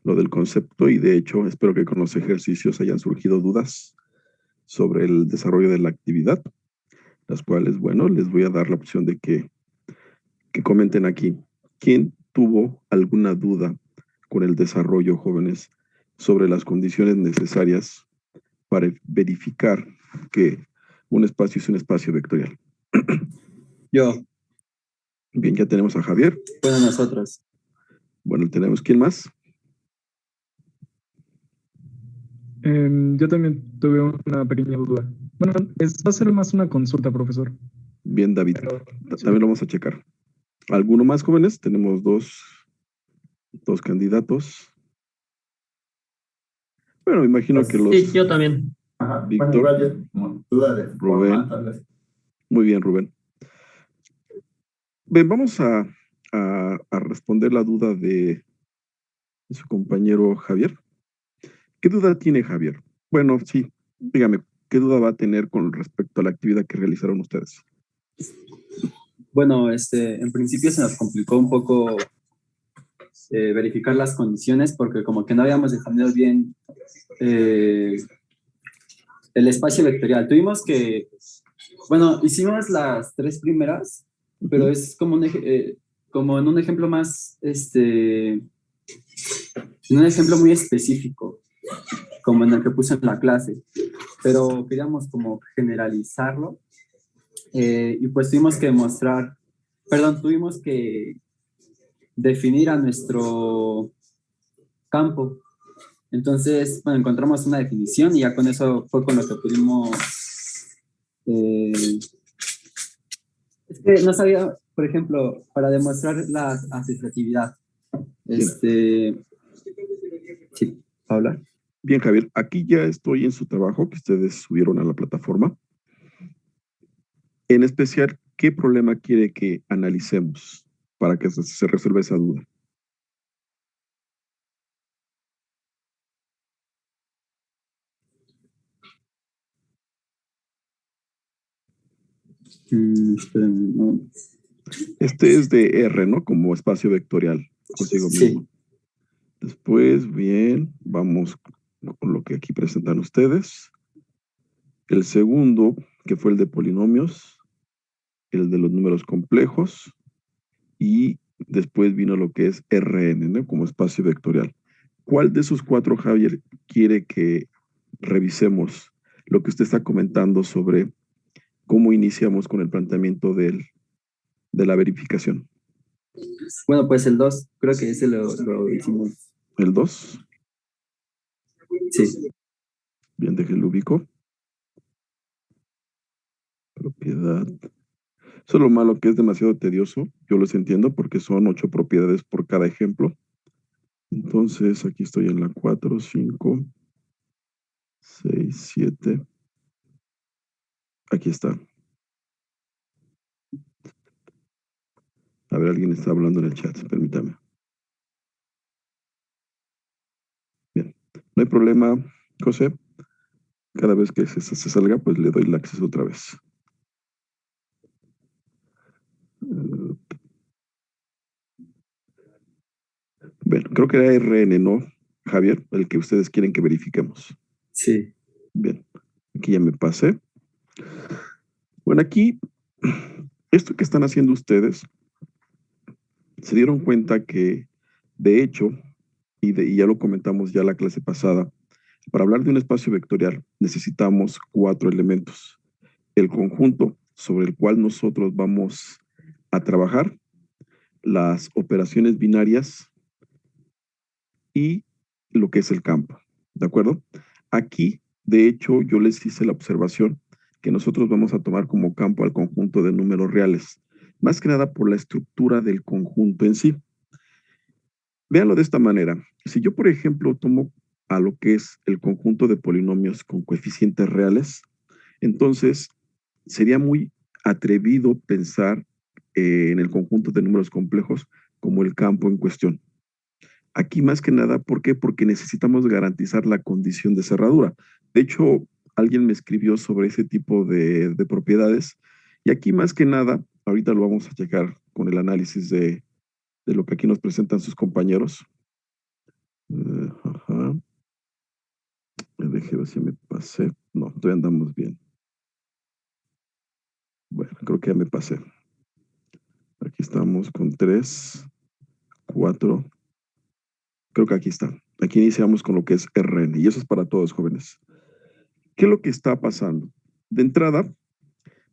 lo del concepto y de hecho espero que con los ejercicios hayan surgido dudas sobre el desarrollo de la actividad, las cuales, bueno, les voy a dar la opción de que comenten aquí. ¿Quién tuvo alguna duda con el desarrollo, jóvenes, sobre las condiciones necesarias para verificar que un espacio es un espacio vectorial? Yo. Bien, ya tenemos a Javier. Bueno, nosotros. Bueno, tenemos, ¿quién más? Yo también tuve una pequeña duda. Bueno, va a ser más una consulta, profesor. Bien, David. Pero, sí. También lo vamos a checar. ¿Alguno más, jóvenes? Tenemos dos candidatos. Bueno, me imagino que los... Sí, yo también. Ajá. Víctor. Bueno, igual yo, como duda de Rubén. forma, tal vez. Muy bien, Rubén. Bien, vamos a responder la duda de su compañero Javier. ¿Qué duda tiene Javier? Bueno, sí, dígame, ¿qué duda va a tener con respecto a la actividad que realizaron ustedes? Bueno, en principio se nos complicó un poco verificar las condiciones porque como que no habíamos definido bien el espacio vectorial. Tuvimos que, bueno, hicimos las tres primeras, pero es como como en un ejemplo más, en un ejemplo muy específico, como en el que puse en la clase, pero queríamos como generalizarlo y pues tuvimos que definir a nuestro campo. Entonces, bueno, encontramos una definición y ya con eso fue con lo que pudimos... es que no sabía, por ejemplo, para demostrar la asociatividad. Sí, Paula. Bien, Javier, aquí ya estoy en su trabajo que ustedes subieron a la plataforma. En especial, ¿qué problema quiere que analicemos para que se resuelva esa duda? Espérenme, no. Este es de R, ¿no? Como espacio vectorial consigo mismo. Sí. Después, bien, vamos con lo que aquí presentan ustedes. El segundo, que fue el de polinomios, el de los números complejos, y después vino lo que es Rn, ¿no? Como espacio vectorial. ¿Cuál de esos cuatro, Javier, quiere que revisemos lo que usted está comentando sobre cómo iniciamos con el planteamiento de la verificación? Bueno, pues el 2, creo que ese lo hicimos. ¿El 2? Sí. Bien, déjenlo ubico. Propiedad. Eso es lo malo, que es demasiado tedioso. Yo los entiendo porque son 8 propiedades por cada ejemplo. Entonces, aquí estoy en la 4, 5, 6, 7. Aquí está. A ver, alguien está hablando en el chat, permítame. Bien, no hay problema, José. Cada vez que se salga, pues le doy el acceso otra vez. Bueno, creo que era RN, ¿no, Javier? El que ustedes quieren que verifiquemos. Sí. Bien, aquí ya me pasé. Bueno, aquí, esto que están haciendo ustedes, se dieron cuenta que, de hecho, y ya lo comentamos ya la clase pasada, para hablar de un espacio vectorial necesitamos 4 elementos. El conjunto sobre el cual nosotros vamos a trabajar, las operaciones binarias y lo que es el campo, ¿de acuerdo? Aquí, de hecho, yo les hice la observación que nosotros vamos a tomar como campo al conjunto de números reales, más que nada por la estructura del conjunto en sí. Véanlo de esta manera. Si yo, por ejemplo, tomo a lo que es el conjunto de polinomios con coeficientes reales, entonces sería muy atrevido pensar en el conjunto de números complejos como el campo en cuestión. Aquí más que nada, ¿por qué? Porque necesitamos garantizar la condición de cerradura. De hecho, alguien me escribió sobre ese tipo de propiedades y aquí más que nada, ahorita lo vamos a checar con el análisis de lo que aquí nos presentan sus compañeros. Déjeme ver si me pasé. No, todavía andamos bien. Bueno, creo que ya me pasé. Aquí estamos con 3, 4. Creo que aquí está. Aquí iniciamos con lo que es RN. Y eso es para todos, jóvenes. ¿Qué es lo que está pasando? De entrada,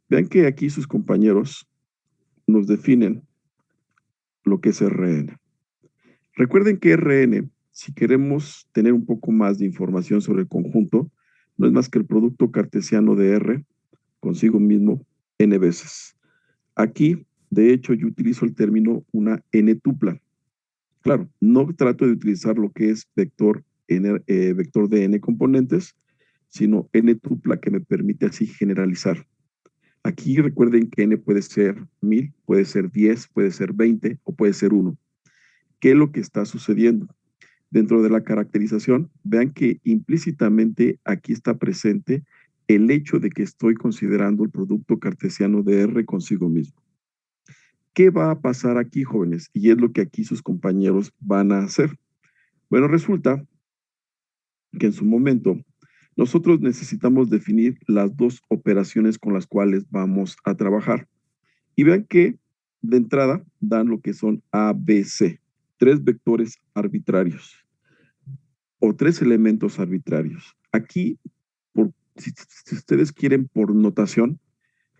vean que aquí sus compañeros nos definen lo que es RN. Recuerden que RN, si queremos tener un poco más de información sobre el conjunto, no es más que el producto cartesiano de R consigo mismo n veces. Aquí, de hecho, yo utilizo el término una n tupla. Claro, no trato de utilizar lo que es vector de n componentes, sino n tupla que me permite así generalizar. Aquí recuerden que n puede ser 1000, puede ser 10, puede ser 20 o puede ser 1. ¿Qué es lo que está sucediendo? Dentro de la caracterización, vean que implícitamente aquí está presente el hecho de que estoy considerando el producto cartesiano de R consigo mismo. ¿Qué va a pasar aquí, jóvenes? Y es lo que aquí sus compañeros van a hacer. Bueno, resulta que en su momento nosotros necesitamos definir las dos operaciones con las cuales vamos a trabajar. Y vean que de entrada dan lo que son A, B, C, 3 vectores arbitrarios o 3 elementos arbitrarios. Aquí, si ustedes quieren por notación,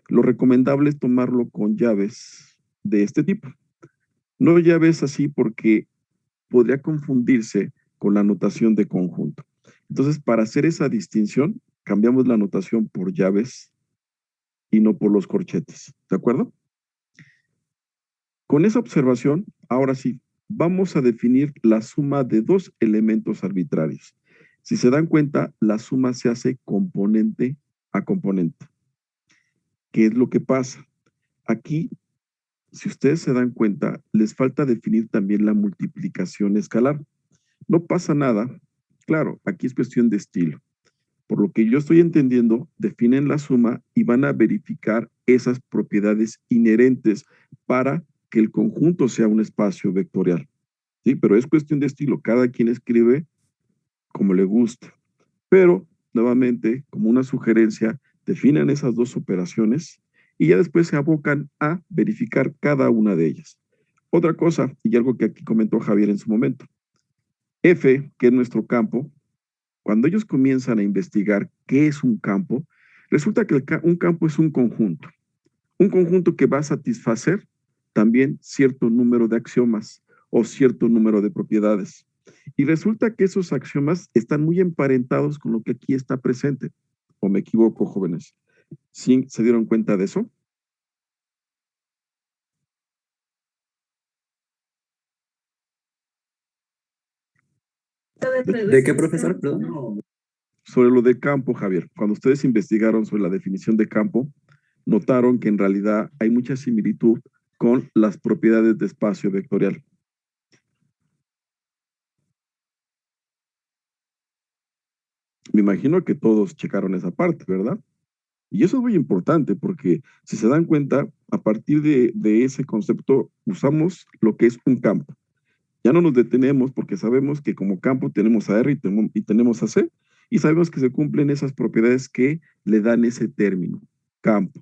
lo recomendable es tomarlo con llaves de este tipo. No llaves así porque podría confundirse con la notación de conjunto. Entonces, para hacer esa distinción, cambiamos la notación por llaves y no por los corchetes. ¿De acuerdo? Con esa observación, ahora sí, vamos a definir la suma de dos elementos arbitrarios. Si se dan cuenta, la suma se hace componente a componente. ¿Qué es lo que pasa? Aquí, si ustedes se dan cuenta, les falta definir también la multiplicación escalar. No pasa nada. Claro, aquí es cuestión de estilo. Por lo que yo estoy entendiendo, definen la suma y van a verificar esas propiedades inherentes para que el conjunto sea un espacio vectorial. ¿Sí? Pero es cuestión de estilo. Cada quien escribe como le gusta. Pero, nuevamente, como una sugerencia, definan esas dos operaciones y ya después se abocan a verificar cada una de ellas. Otra cosa, y algo que aquí comentó Javier en su momento. F, que es nuestro campo, cuando ellos comienzan a investigar qué es un campo, resulta que un campo es un conjunto que va a satisfacer también cierto número de axiomas o cierto número de propiedades. Y resulta que esos axiomas están muy emparentados con lo que aquí está presente. ¿O me equivoco, jóvenes? ¿Sí se dieron cuenta de eso? ¿De qué, profesor? Perdón. Sobre lo de campo, Javier. Cuando ustedes investigaron sobre la definición de campo, notaron que en realidad hay mucha similitud con las propiedades de espacio vectorial. Me imagino que todos checaron esa parte, ¿verdad? Y eso es muy importante porque si se dan cuenta, a partir de ese concepto usamos lo que es un campo. Ya no nos detenemos porque sabemos que como campo tenemos a R y tenemos a C y sabemos que se cumplen esas propiedades que le dan ese término, campo.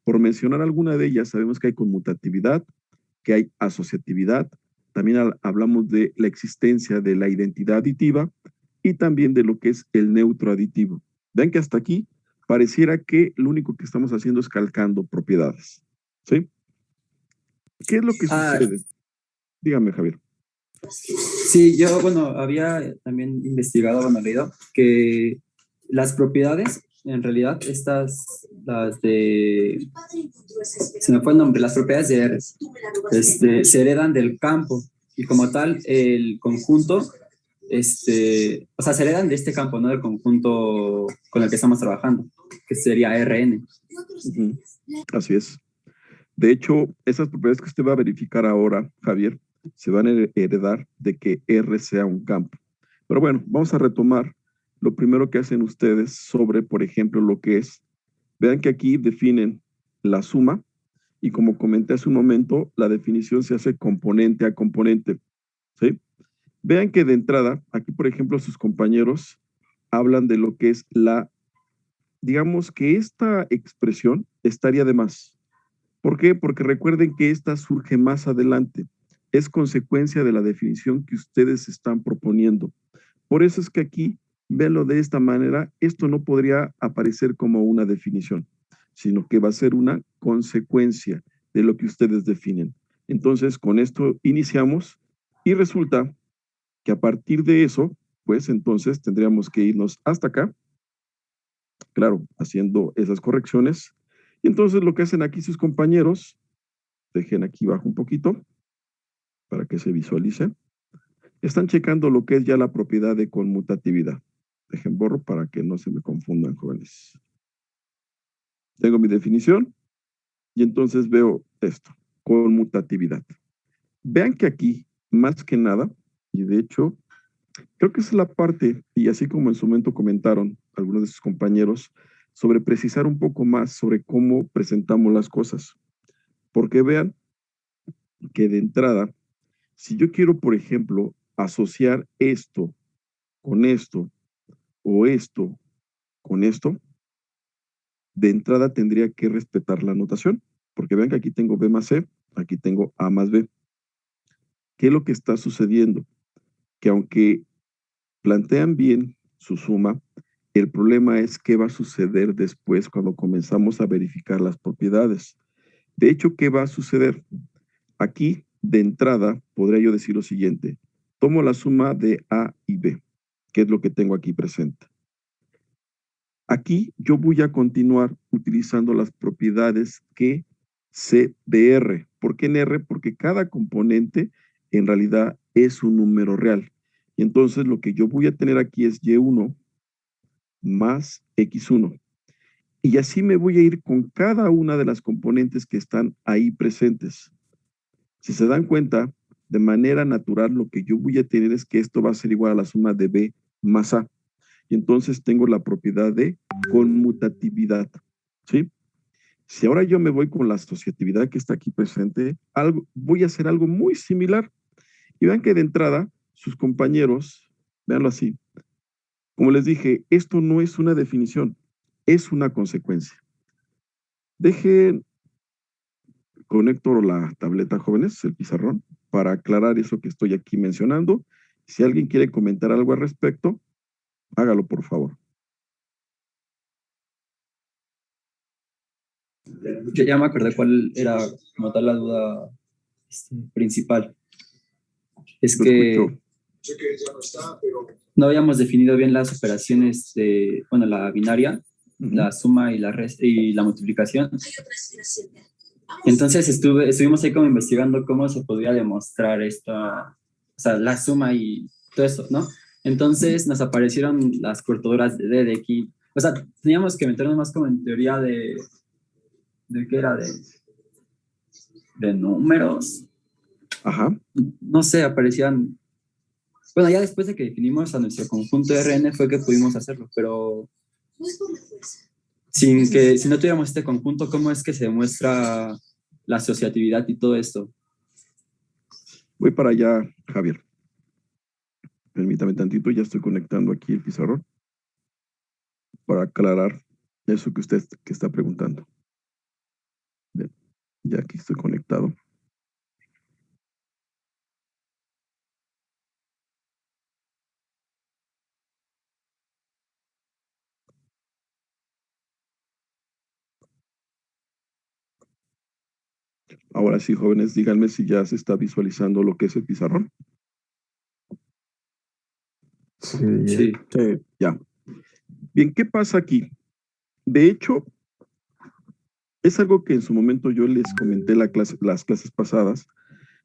Por mencionar alguna de ellas, sabemos que hay conmutatividad, que hay asociatividad, también hablamos de la existencia de la identidad aditiva y también de lo que es el neutro aditivo. Ven que hasta aquí pareciera que lo único que estamos haciendo es calcando propiedades. ¿Sí? ¿Qué es lo que sucede? Dígame, Javier. Sí, yo, bueno, había también investigado, bueno, leído, que las propiedades, en realidad, las de, se me fue el nombre, las propiedades de R, se heredan del campo, y como tal, el conjunto, o sea, se heredan de este campo, no del conjunto con el que estamos trabajando, que sería RN. Así es. De hecho, esas propiedades que usted va a verificar ahora, Javier, se van a heredar de que R sea un campo. Pero bueno, vamos a retomar lo primero que hacen ustedes sobre, por ejemplo, lo que es. Vean que aquí definen la suma y como comenté hace un momento, la definición se hace componente a componente. ¿Sí? Vean que de entrada, aquí por ejemplo sus compañeros hablan de lo que es digamos que esta expresión estaría de más. ¿Por qué? Porque recuerden que esta surge más adelante. Es consecuencia de la definición que ustedes están proponiendo. Por eso es que aquí, véanlo de esta manera, esto no podría aparecer como una definición, sino que va a ser una consecuencia de lo que ustedes definen. Entonces, con esto iniciamos y resulta que a partir de eso, pues entonces tendríamos que irnos hasta acá, claro, haciendo esas correcciones. Y entonces lo que hacen aquí sus compañeros, dejen aquí abajo un poquito para que se visualice, están checando lo que es ya la propiedad de conmutatividad. Dejen borro para que no se me confundan, jóvenes. Tengo mi definición y entonces veo esto, conmutatividad. Vean que aquí, más que nada, y de hecho, creo que esa es la parte, y así como en su momento comentaron algunos de sus compañeros, sobre precisar un poco más sobre cómo presentamos las cosas. Porque vean que de entrada, si yo quiero, por ejemplo, asociar esto con esto, o esto con esto, de entrada tendría que respetar la notación, porque vean que aquí tengo B más C, aquí tengo A más B. ¿Qué es lo que está sucediendo? Que aunque plantean bien su suma, el problema es qué va a suceder después cuando comenzamos a verificar las propiedades. De hecho, ¿qué va a suceder? Aquí, de entrada, podría yo decir lo siguiente. Tomo la suma de A y B, que es lo que tengo aquí presente. Aquí yo voy a continuar utilizando las propiedades que sé de R. ¿Por qué en R? Porque cada componente en realidad es un número real. Y entonces lo que yo voy a tener aquí es Y1 más X1. Y así me voy a ir con cada una de las componentes que están ahí presentes. Si se dan cuenta, de manera natural lo que yo voy a tener es que esto va a ser igual a la suma de B más A. Y entonces tengo la propiedad de conmutatividad, ¿sí? Si ahora yo me voy con la asociatividad que está aquí presente, voy a hacer algo muy similar. Y vean que de entrada, sus compañeros, véanlo así, como les dije, esto no es una definición, es una consecuencia. Dejen, conecto la tableta, jóvenes, el pizarrón, para aclarar eso que estoy aquí mencionando. Si alguien quiere comentar algo al respecto, hágalo, por favor. Yo ya me acordé cuál era como tal la duda principal. Es Lo que escucho. no habíamos definido bien las operaciones de, bueno, la binaria, la suma y la multiplicación. Entonces estuvimos ahí como investigando cómo se podría demostrar esta, o sea, la suma y todo eso, ¿no? Entonces nos aparecieron las cortaduras de D, de aquí. O sea, teníamos que meternos más como en teoría ¿de qué era? De números. Ajá. No sé, aparecían. Bueno, ya después de que definimos a nuestro conjunto Rn fue que pudimos hacerlo, pero si no tuviéramos este conjunto, ¿cómo es que se demuestra la asociatividad y todo esto? Voy para allá, Javier. Permítame tantito, ya estoy conectando aquí el pizarrón para aclarar eso que usted está preguntando. Bien, ya aquí estoy conectado. Ahora sí, jóvenes, díganme si ya se está visualizando lo que es el pizarrón. Sí. Ya. Bien, ¿qué pasa aquí? De hecho, es algo que en su momento yo les comenté las clases pasadas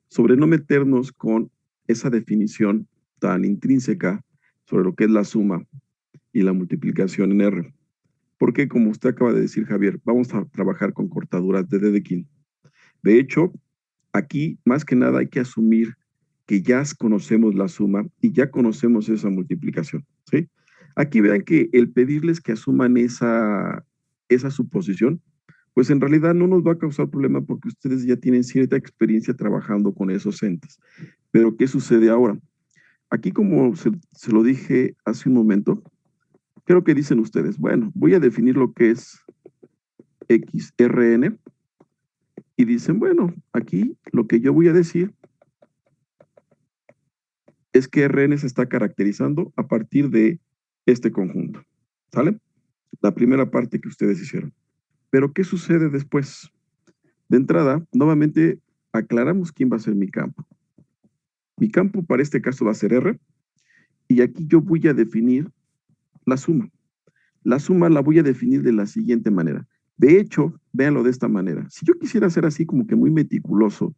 sobre no meternos con esa definición tan intrínseca sobre lo que es la suma y la multiplicación en R. Porque como usted acaba de decir, Javier, vamos a trabajar con cortaduras de Dedekind. De hecho, aquí más que nada hay que asumir que ya conocemos la suma y ya conocemos esa multiplicación, ¿sí? Aquí vean que el pedirles que asuman esa suposición, pues en realidad no nos va a causar problema porque ustedes ya tienen cierta experiencia trabajando con esos entes. Pero ¿qué sucede ahora? Aquí como se lo dije hace un momento, Creo que dicen ustedes, bueno, voy a definir lo que es XRN y dicen, bueno, aquí lo que yo voy a decir es que RN se está caracterizando a partir de este conjunto, ¿sale? La primera parte que ustedes hicieron. Pero, ¿qué sucede después? De entrada, nuevamente aclaramos quién va a ser mi campo. Mi campo para este caso va a ser R, y aquí yo voy a definir la suma. La suma la voy a definir de la siguiente manera. De hecho, véanlo de esta manera. Si yo quisiera ser así como que muy meticuloso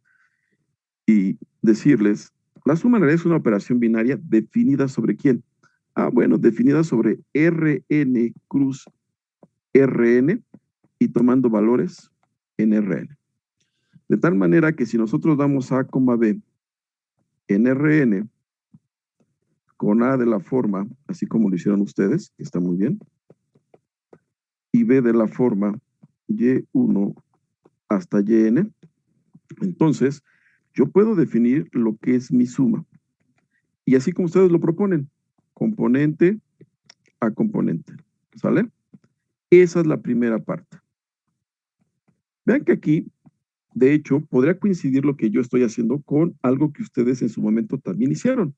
y decirles, la suma en realidad es una operación binaria definida sobre quién. Ah, bueno, definida sobre Rn cruz Rn y tomando valores en Rn. De tal manera que si nosotros damos A, B en Rn con A de la forma, así como lo hicieron ustedes, que está muy bien, y B de la forma Y1 hasta Yn, entonces yo puedo definir lo que es mi suma. Y así como ustedes lo proponen, componente a componente, ¿sale? Esa es la primera parte. Vean que aquí, de hecho, podría coincidir lo que yo estoy haciendo con algo que ustedes en su momento también hicieron.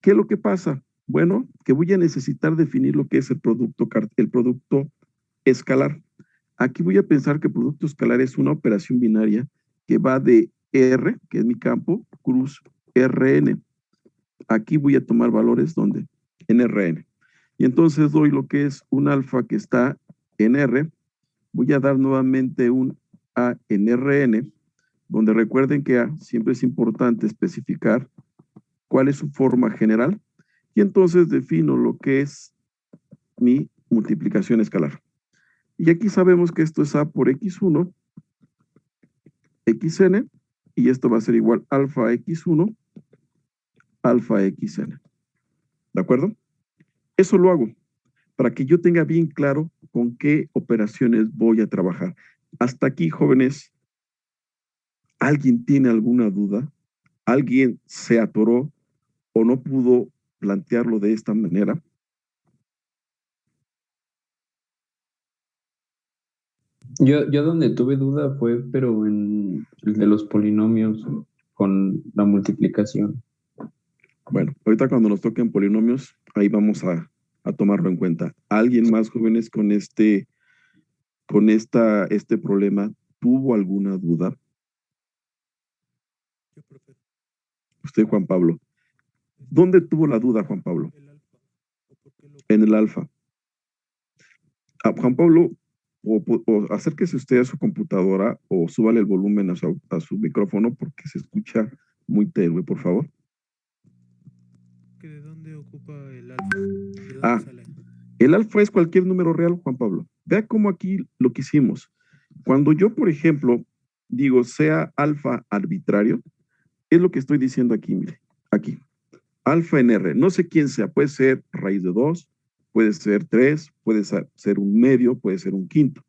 ¿Qué es lo que pasa? Bueno, que voy a necesitar definir lo que es el producto escalar. Aquí voy a pensar que el producto escalar es una operación binaria que va de R, que es mi campo, cruz Rn. Aquí voy a tomar valores donde en Rn. Y entonces doy lo que es un alfa que está en R. Voy a dar nuevamente un A en Rn, donde recuerden que A siempre es importante especificar cuál es su forma general. Y entonces defino lo que es mi multiplicación escalar. Y aquí sabemos que esto es A por X1, XN, y esto va a ser igual alfa X1, alfa XN. ¿De acuerdo? Eso lo hago para que yo tenga bien claro con qué operaciones voy a trabajar. Hasta aquí, jóvenes, ¿alguien tiene alguna duda? ¿Alguien se atoró o no pudo plantearlo de esta manera? Yo donde tuve duda fue, pero en el de los polinomios con la multiplicación. Bueno, ahorita cuando nos toquen polinomios, ahí vamos a tomarlo en cuenta. ¿Alguien más, jóvenes, con este problema tuvo alguna duda? Usted, Juan Pablo. ¿Dónde tuvo la duda, Juan Pablo? En el alfa. Juan Pablo, o acérquese usted a su computadora o súbale el volumen a su micrófono porque se escucha muy tenue, por favor. ¿De dónde ocupa el alfa? ¿De dónde sale? El alfa es cualquier número real, Juan Pablo. Vea cómo aquí lo que hicimos. Cuando yo, por ejemplo, digo sea alfa arbitrario, es lo que estoy diciendo aquí, mire, aquí. Alfa en R, no sé quién sea, puede ser raíz de 2, puede ser 3, puede ser un medio, puede ser un quinto.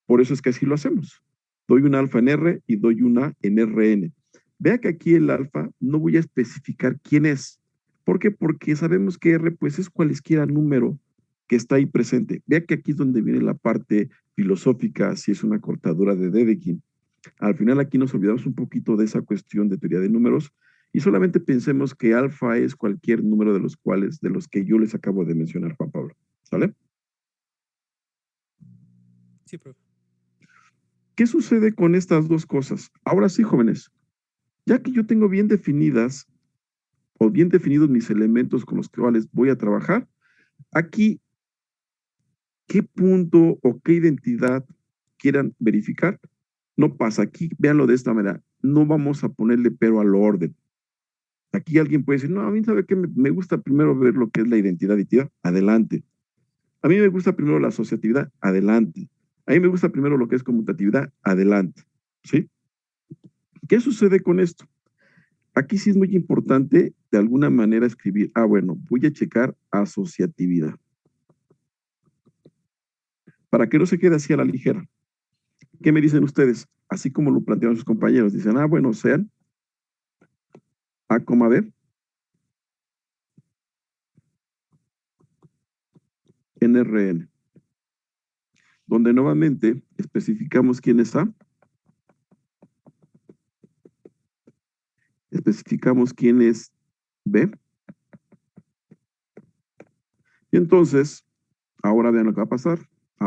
Por eso es que así lo hacemos. Doy un alfa en R y doy una en Rn. Vea que aquí el alfa no voy a especificar quién es. ¿Por qué? Porque sabemos que R pues es cualesquiera número que está ahí presente. Vea que aquí es donde viene la parte filosófica, si es una cortadura de Dedekind. Al final aquí nos olvidamos un poquito de esa cuestión de teoría de números y solamente pensemos que alfa es cualquier número de los que yo les acabo de mencionar, Juan Pablo. ¿Sale? Sí, profe. ¿Qué sucede con estas dos cosas? Ahora sí, jóvenes, ya que yo tengo bien definidas o bien definidos mis elementos con los cuales voy a trabajar, aquí, ¿qué punto o qué identidad quieran verificar? No pasa. Aquí, véanlo de esta manera, no vamos a ponerle pero al orden. Aquí alguien puede decir, no, a mí sabe que me gusta primero ver lo que es la identidad aditiva, adelante. A mí me gusta primero la asociatividad, adelante. A mí me gusta primero lo que es conmutatividad, adelante. ¿Sí? ¿Qué sucede con esto? Aquí sí es muy importante de alguna manera escribir, bueno, voy a checar asociatividad. Para que no se quede así a la ligera. ¿Qué me dicen ustedes? Así como lo plantearon sus compañeros. Dicen, bueno, sean A, B. en Rn, donde nuevamente especificamos quién es A, especificamos quién es B, y entonces, ahora vean lo que va a pasar.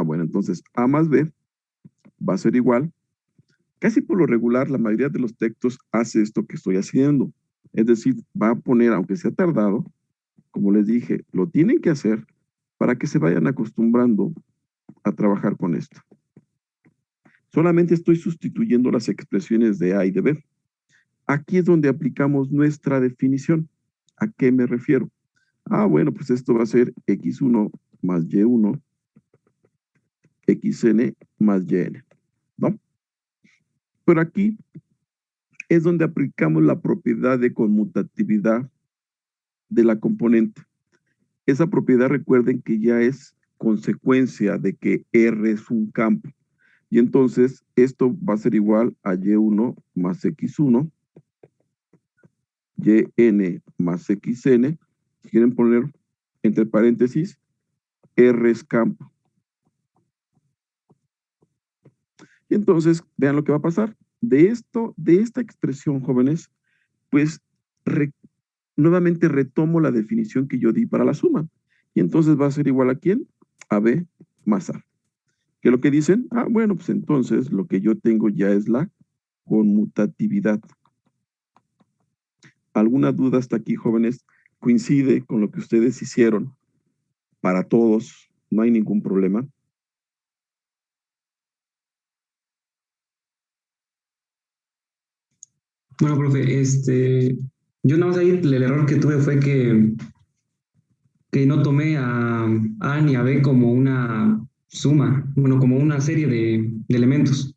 Bueno, entonces A más B va a ser igual. Casi por lo regular, la mayoría de los textos hace esto que estoy haciendo. Es decir, va a poner, aunque sea tardado, como les dije, lo tienen que hacer para que se vayan acostumbrando a trabajar con esto. Solamente estoy sustituyendo las expresiones de A y de B. Aquí es donde aplicamos nuestra definición. ¿A qué me refiero? Bueno, pues esto va a ser x1 más y1, xn más yn, ¿no? Pero aquí es donde aplicamos la propiedad de conmutatividad de la componente. Esa propiedad, recuerden que ya es consecuencia de que R es un campo. Y entonces esto va a ser igual a y1 más x1, yn más xn. Si quieren poner entre paréntesis, R es campo. Y entonces, vean lo que va a pasar. De esta expresión, jóvenes, pues nuevamente retomo la definición que yo di para la suma. Y entonces va a ser igual a ¿quién? A B más A. ¿Qué es lo que dicen? Bueno, pues entonces lo que yo tengo ya es la conmutatividad. ¿Alguna duda hasta aquí, jóvenes? ¿Coincide con lo que ustedes hicieron? Para todos, no hay ningún problema. Bueno, profe, yo nada más ahí el error que tuve fue que no tomé a A ni a B como una suma, bueno, como una serie de elementos.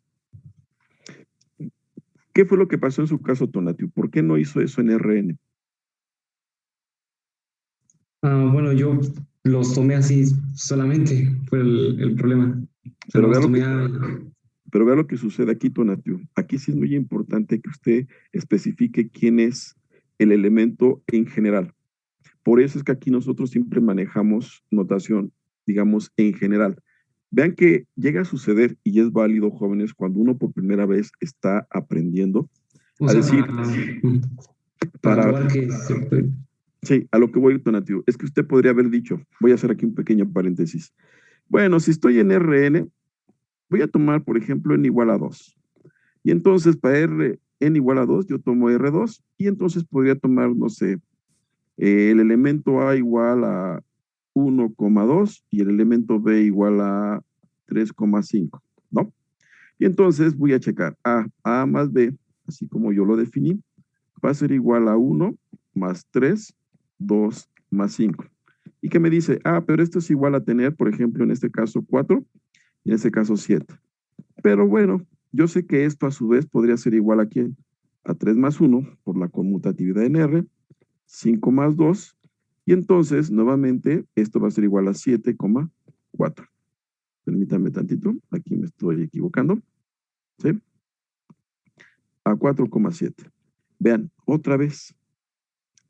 ¿Qué fue lo que pasó en su caso, Tonatiuh? ¿Por qué no hizo eso en Rn? Bueno, yo los tomé así solamente, fue el problema. Pero vea lo que sucede aquí, Tonatiuh. Aquí sí es muy importante que usted especifique quién es el elemento en general. Por eso es que aquí nosotros siempre manejamos notación, digamos, en general. Vean que llega a suceder, y es válido, jóvenes, cuando uno por primera vez está aprendiendo, a decir, para probar que sí, a lo que voy, Tonatiuh, es que usted podría haber dicho, voy a hacer aquí un pequeño paréntesis. Bueno, si estoy en Rn, voy a tomar, por ejemplo, n igual a 2. Y entonces, para n igual a 2, yo tomo R2, y entonces podría tomar, no sé, el elemento A igual a 1,2 y el elemento B igual a 3,5, ¿no? Y entonces voy a checar A más B, así como yo lo definí, va a ser igual a 1 más 3, 2 más 5. ¿Y qué me dice? Pero esto es igual a tener, por ejemplo, en este caso 4 y en este caso 7. Pero bueno, yo sé que esto a su vez podría ser igual a ¿quién? A 3 más 1 por la conmutatividad en R, 5 más 2, y entonces nuevamente esto va a ser igual a 7,4. Permítanme tantito, aquí me estoy equivocando, ¿sí? A 4,7. Vean, otra vez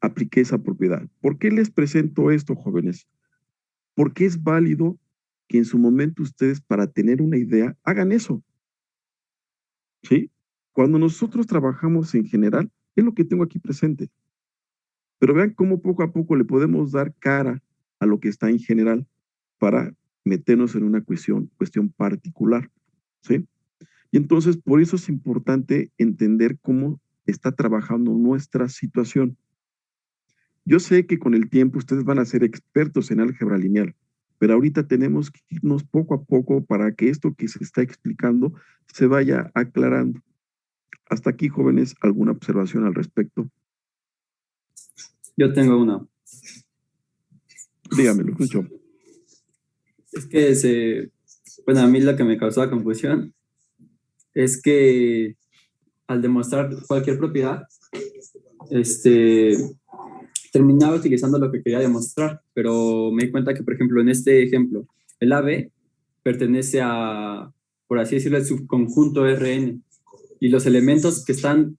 apliqué esa propiedad. ¿Por qué les presento esto, jóvenes? Porque es válido que en su momento ustedes, para tener una idea, hagan eso, ¿sí? Cuando nosotros trabajamos en general, es lo que tengo aquí presente. Pero vean cómo poco a poco le podemos dar cara a lo que está en general para meternos en una cuestión particular, ¿sí? Y entonces, por eso es importante entender cómo está trabajando nuestra situación. Yo sé que con el tiempo ustedes van a ser expertos en álgebra lineal, pero ahorita tenemos que irnos poco a poco para que esto que se está explicando se vaya aclarando. Hasta aquí, jóvenes, ¿alguna observación al respecto? Yo tengo una. Dígame, lo escucho. Es que bueno, a mí lo que me causó confusión es que al demostrar cualquier propiedad, terminaba utilizando lo que quería demostrar, pero me di cuenta que, por ejemplo, en este ejemplo, el AB pertenece a, por así decirlo, el subconjunto Rn, y los elementos que están,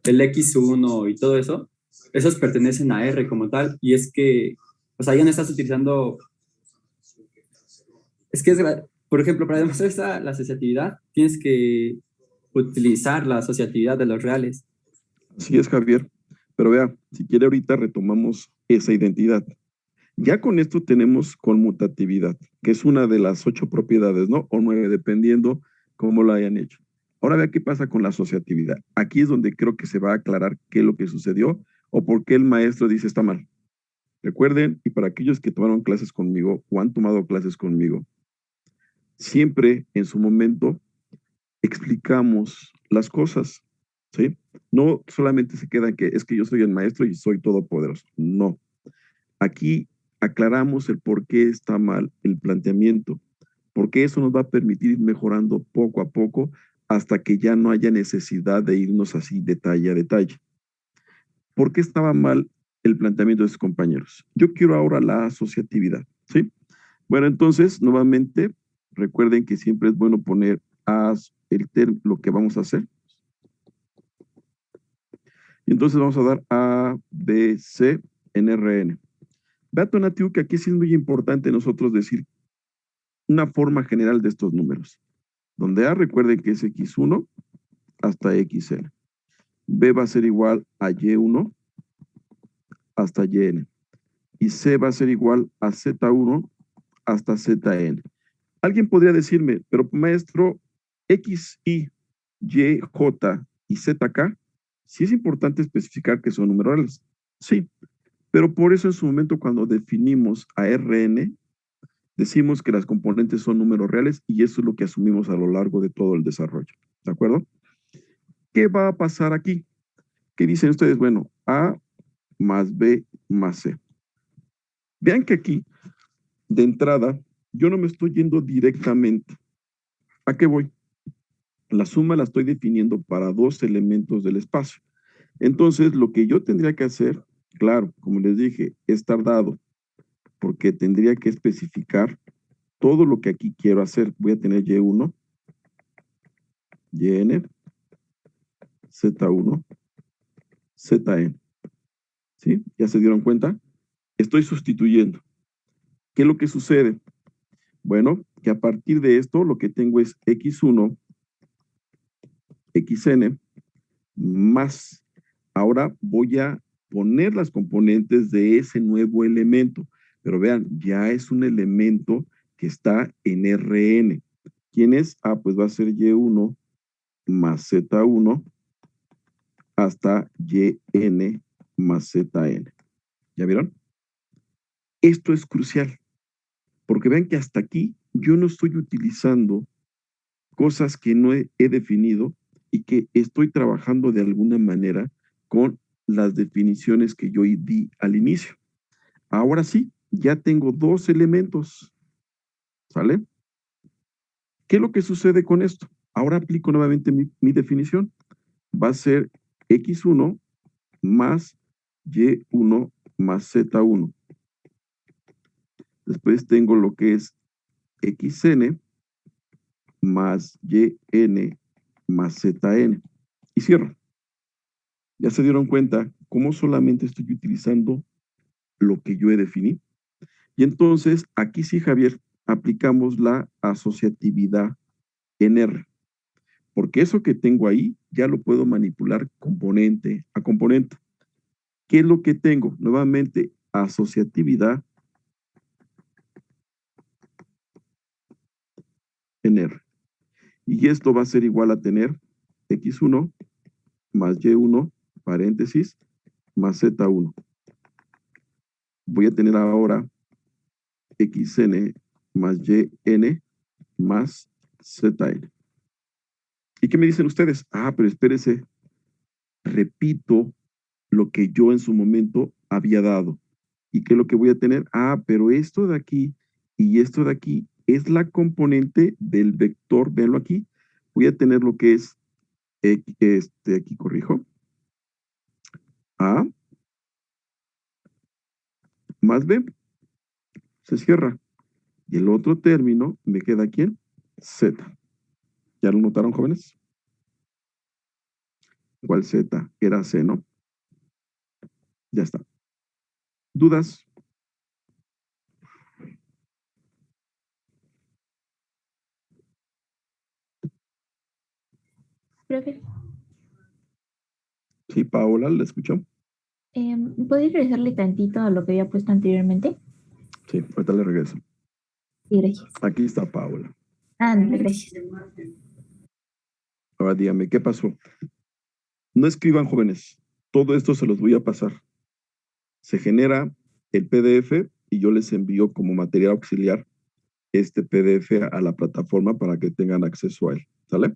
el X1 y todo eso, esos pertenecen a R como tal, y es que, o sea, ya no estás utilizando, es que por ejemplo, para demostrar la asociatividad, tienes que utilizar la asociatividad de los reales. Así es, Javier. Pero vea, si quiere ahorita retomamos esa identidad. Ya con esto tenemos conmutatividad, que es una de las 8 propiedades, ¿no? O 9, dependiendo cómo lo hayan hecho. Ahora vea qué pasa con la asociatividad. Aquí es donde creo que se va a aclarar qué es lo que sucedió o por qué el maestro dice está mal. Recuerden, y para aquellos que tomaron clases conmigo o han tomado clases conmigo, siempre en su momento explicamos las cosas, ¿sí? No solamente se queda en que es que yo soy el maestro y soy todopoderoso. No. Aquí aclaramos el por qué está mal el planteamiento, porque eso nos va a permitir ir mejorando poco a poco hasta que ya no haya necesidad de irnos así detalle a detalle. ¿Por qué estaba mal el planteamiento de sus compañeros? Yo quiero ahora la asociatividad, ¿sí? Bueno, entonces, nuevamente, recuerden que siempre es bueno poner lo que vamos a hacer. Y entonces vamos a dar A, B, C, N, R, N. Vea, Tonatiuh, que aquí sí es muy importante nosotros decir una forma general de estos números. Donde A, recuerden que es X1 hasta XN. B va a ser igual a Y1 hasta YN. Y C va a ser igual a Z1 hasta ZN. Alguien podría decirme, pero maestro, X, Y, Y, J y ZK, sí es importante especificar que son números reales. Sí, pero por eso en su momento cuando definimos a Rn, decimos que las componentes son números reales y eso es lo que asumimos a lo largo de todo el desarrollo. ¿De acuerdo? ¿Qué va a pasar aquí? ¿Qué dicen ustedes? Bueno, A más B más C. Vean que aquí, de entrada, yo no me estoy yendo directamente. ¿A qué voy? La suma la estoy definiendo para 2 elementos del espacio. Entonces, lo que yo tendría que hacer, claro, como les dije, es tardado, porque tendría que especificar todo lo que aquí quiero hacer. Voy a tener Y1, YN, Z1, ZN. ¿Sí? ¿Ya se dieron cuenta? Estoy sustituyendo. ¿Qué es lo que sucede? Bueno, que a partir de esto lo que tengo es X1, XN, más. Ahora voy a poner las componentes de ese nuevo elemento. Pero vean, ya es un elemento que está en Rn. ¿Quién es? Ah, pues va a ser Y1 más Z1 hasta YN más ZN. ¿Ya vieron? Esto es crucial, porque vean que hasta aquí yo no estoy utilizando cosas que no he definido y que estoy trabajando de alguna manera con las definiciones que yo di al inicio. Ahora sí, ya tengo 2 elementos, ¿sale? ¿Qué es lo que sucede con esto? Ahora aplico nuevamente mi definición. Va a ser X1 más Y1 más Z1. Después tengo lo que es XN más YN más ZN. Y cierro. ¿Ya se dieron cuenta cómo solamente estoy utilizando lo que yo he definido? Y entonces, aquí sí, Javier, aplicamos la asociatividad en R. Porque eso que tengo ahí ya lo puedo manipular componente a componente. ¿Qué es lo que tengo? Nuevamente, asociatividad en R. Y esto va a ser igual a tener X1 más Y1, paréntesis, más Z1. Voy a tener ahora XN más YN más ZN. ¿Y qué me dicen ustedes? Ah, pero espérese, repito lo que yo en su momento había dado. ¿Y qué es lo que voy a tener? Ah, pero esto de aquí y esto de aquí es la componente del vector, véanlo aquí. Voy a tener lo que es, aquí corrijo, A más B, se cierra. Y el otro término me queda aquí en Z. ¿Ya lo notaron, jóvenes? ¿Cuál Z? Era C, ¿no? Ya está. ¿Dudas? Profe, Sí, Paola, ¿la escuchó? ¿podéis regresarle tantito a lo que había puesto anteriormente? Sí, ahorita le regreso. Sí, gracias. Aquí está Paola. Ah, no, gracias. Ahora dígame, ¿qué pasó? No escriban, jóvenes. Todo esto se los voy a pasar. Se genera el PDF y yo les envío como material auxiliar este PDF a la plataforma para que tengan acceso a él. ¿Sale?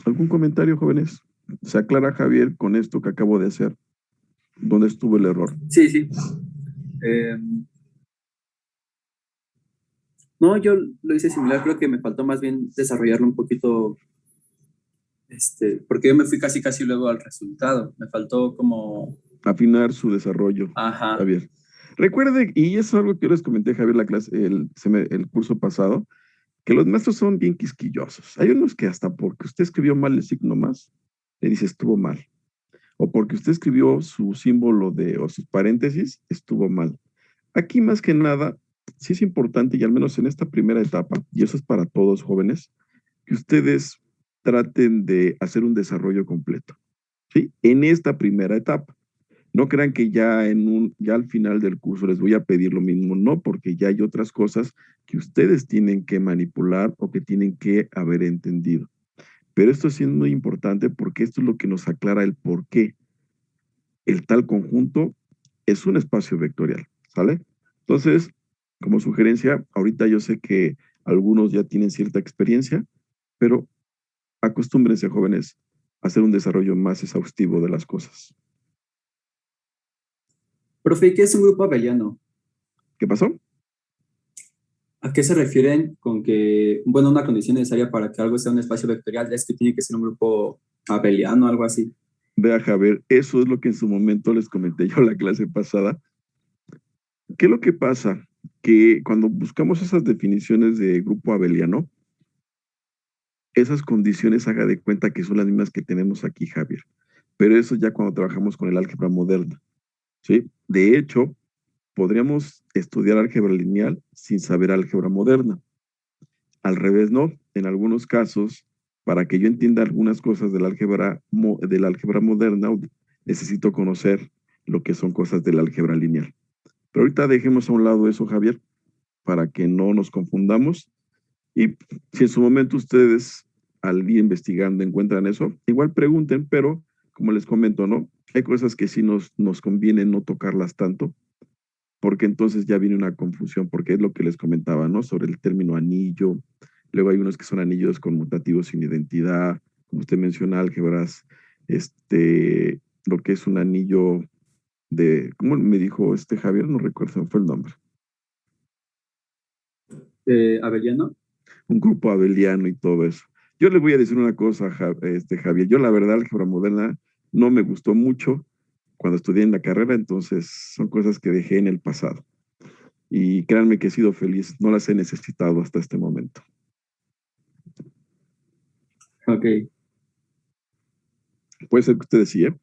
¿Algún comentario, jóvenes? ¿Se aclara, Javier, con esto que acabo de hacer? ¿Dónde estuvo el error? Sí, sí. No, yo lo hice similar, creo que me faltó más bien desarrollarlo un poquito, porque yo me fui casi casi luego al resultado, me faltó como, Afinar su desarrollo, ajá, Javier. Recuerde, y eso es algo que yo les comenté, Javier, la clase, el curso pasado, que los maestros son bien quisquillosos. Hay unos que hasta porque usted escribió mal el signo más, le dice estuvo mal. O porque usted escribió su símbolo o sus paréntesis, estuvo mal. Aquí más que nada, sí es importante, y al menos en esta primera etapa, y eso es para todos jóvenes, que ustedes traten de hacer un desarrollo completo, ¿sí? En esta primera etapa. No crean que ya al final del curso les voy a pedir lo mismo, no, porque ya hay otras cosas que ustedes tienen que manipular o que tienen que haber entendido. Pero esto sí es muy importante porque esto es lo que nos aclara el por qué el tal conjunto es un espacio vectorial, ¿sale? Entonces, como sugerencia, ahorita yo sé que algunos ya tienen cierta experiencia, pero acostúmbrense, jóvenes, a hacer un desarrollo más exhaustivo de las cosas. profe, ¿qué es un grupo abeliano? ¿Qué pasó? ¿A qué se refieren con que, bueno, una condición necesaria para que algo sea un espacio vectorial es que tiene que ser un grupo abeliano, algo así? Vea, Javier, eso es lo que en su momento les comenté yo en la clase pasada. ¿Qué es lo que pasa? Que cuando buscamos esas definiciones de grupo abeliano, esas condiciones haga de cuenta que son las mismas que tenemos aquí, Javier. Pero eso ya cuando trabajamos con el álgebra moderna, ¿sí? De hecho, podríamos estudiar álgebra lineal sin saber álgebra moderna. Al revés, no. En algunos casos, para que yo entienda algunas cosas del álgebra moderna, necesito conocer lo que son cosas del álgebra lineal. Pero ahorita dejemos a un lado eso, Javier, para que no nos confundamos. Y si en su momento ustedes, al día investigando, encuentran eso, igual pregunten, pero como les comento, ¿no? Hay cosas que sí nos conviene no tocarlas tanto, porque entonces ya viene una confusión, porque es lo que les comentaba, ¿no? Sobre el término anillo. Luego hay unos que son anillos conmutativos sin identidad, como usted menciona, álgebras, lo que es un anillo ¿cómo me dijo Javier? No recuerdo, se me fue el nombre. ¿Abeliano? Un grupo abeliano y todo eso. Yo le voy a decir una cosa, Javier. Yo la verdad, álgebra moderna no me gustó mucho cuando estudié en la carrera, entonces son cosas que dejé en el pasado. Y créanme que he sido feliz, no las he necesitado hasta este momento. Ok. Puede ser que usted decía,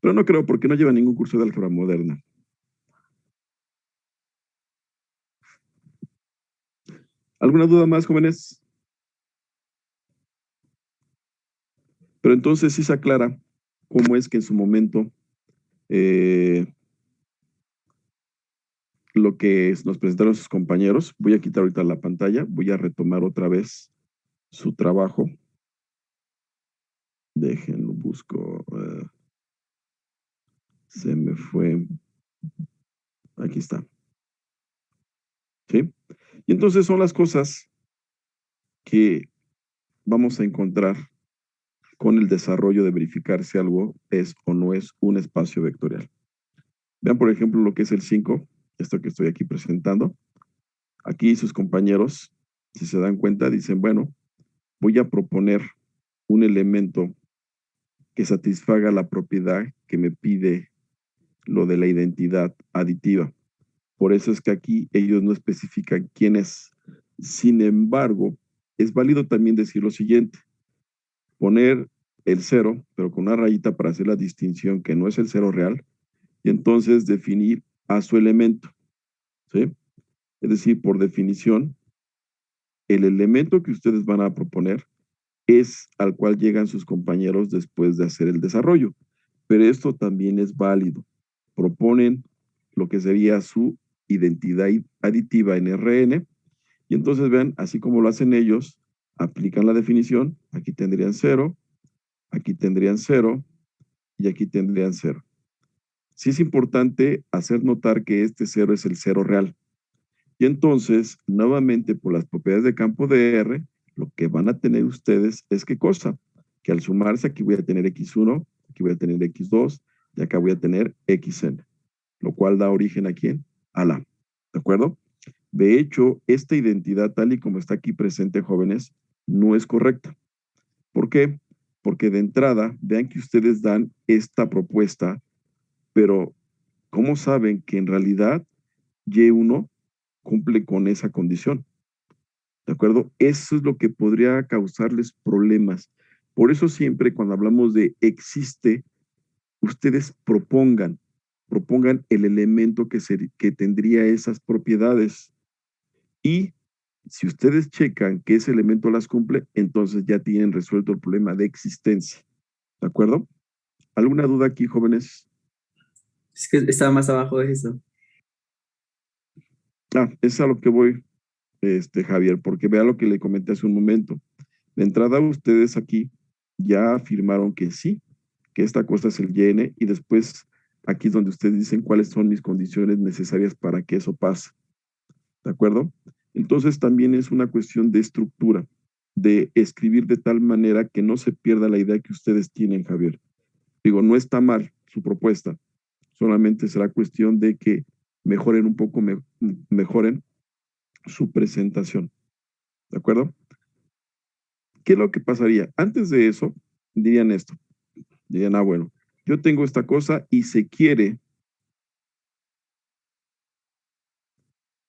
pero no creo porque no lleva ningún curso de álgebra moderna. ¿Alguna duda más, jóvenes? Pero entonces sí se aclara cómo es que en su momento lo que nos presentaron sus compañeros. Voy a quitar ahorita la pantalla, voy a retomar otra vez su trabajo. Déjenlo, busco. Se me fue. Aquí está. ¿Sí? Y entonces son las cosas que vamos a encontrar con el desarrollo de verificar si algo es o no es un espacio vectorial. Vean, por ejemplo, lo que es el 5, esto que estoy aquí presentando. Aquí sus compañeros, si se dan cuenta, dicen, bueno, voy a proponer un elemento que satisfaga la propiedad que me pide lo de la identidad aditiva. Por eso es que aquí ellos no especifican quién es. Sin embargo, es válido también decir lo siguiente. Poner el 0, pero con una rayita para hacer la distinción que no es el 0 real, y entonces definir a su elemento, ¿sí? Es decir, por definición, el elemento que ustedes van a proponer es al cual llegan sus compañeros después de hacer el desarrollo. Pero esto también es válido. Proponen lo que sería su identidad aditiva en RN, y entonces vean, así como lo hacen ellos, aplican la definición, aquí tendrían 0, aquí tendrían 0, y aquí tendrían 0. Sí es importante hacer notar que este 0 es el 0 real. Y entonces, nuevamente, por las propiedades de campo de R, lo que van a tener ustedes es ¿qué cosa? Que al sumarse aquí voy a tener X1, aquí voy a tener X2, y acá voy a tener XN, lo cual da origen ¿a quién? A la. ¿De acuerdo? De hecho, esta identidad tal y como está aquí presente, jóvenes, no es correcta. ¿Por qué? Porque de entrada, vean que ustedes dan esta propuesta, pero ¿cómo saben que en realidad Y1 cumple con esa condición? ¿De acuerdo? Eso es lo que podría causarles problemas. Por eso siempre cuando hablamos de existe, ustedes propongan el elemento que tendría esas propiedades. Y si ustedes checan que ese elemento las cumple, entonces ya tienen resuelto el problema de existencia. ¿De acuerdo? ¿Alguna duda aquí, jóvenes? Es que estaba más abajo de eso. Es a lo que voy, Javier, porque vea lo que le comenté hace un momento. De entrada, ustedes aquí ya afirmaron que sí, que esta cosa es el YN, y después aquí es donde ustedes dicen cuáles son mis condiciones necesarias para que eso pase. ¿De acuerdo? Entonces también es una cuestión de estructura, de escribir de tal manera que no se pierda la idea que ustedes tienen, Javier. Digo, no está mal su propuesta, solamente será cuestión de que mejoren un poco, mejoren su presentación. ¿De acuerdo? ¿Qué es lo que pasaría? Antes de eso, dirían esto. Dirían, bueno, yo tengo esta cosa y se quiere,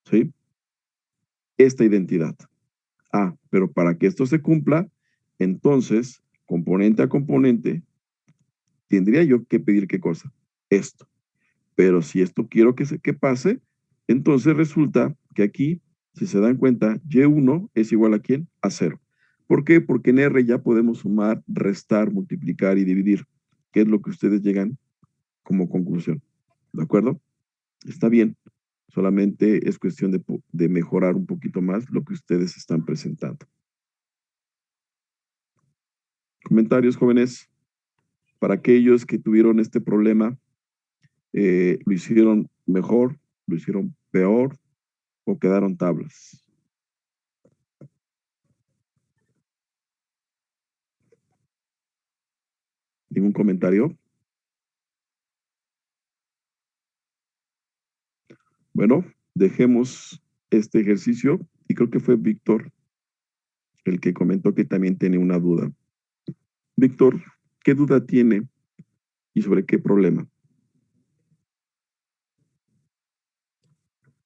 ¿sí? Esta identidad. Pero para que esto se cumpla, entonces, componente a componente, tendría yo que pedir ¿qué cosa? Esto. Pero si esto quiero que pase, entonces resulta que aquí, si se dan cuenta, Y1 es igual ¿a quién? A 0. ¿Por qué? Porque en R ya podemos sumar, restar, multiplicar y dividir, que es lo que ustedes llegan como conclusión. ¿De acuerdo? Está bien. Solamente es cuestión de mejorar un poquito más lo que ustedes están presentando. Comentarios, jóvenes. Para aquellos que tuvieron este problema, ¿lo hicieron mejor, lo hicieron peor o quedaron tablas? ¿Ningún comentario? Bueno, dejemos este ejercicio y creo que fue Víctor el que comentó que también tiene una duda. Víctor, ¿qué duda tiene y sobre qué problema?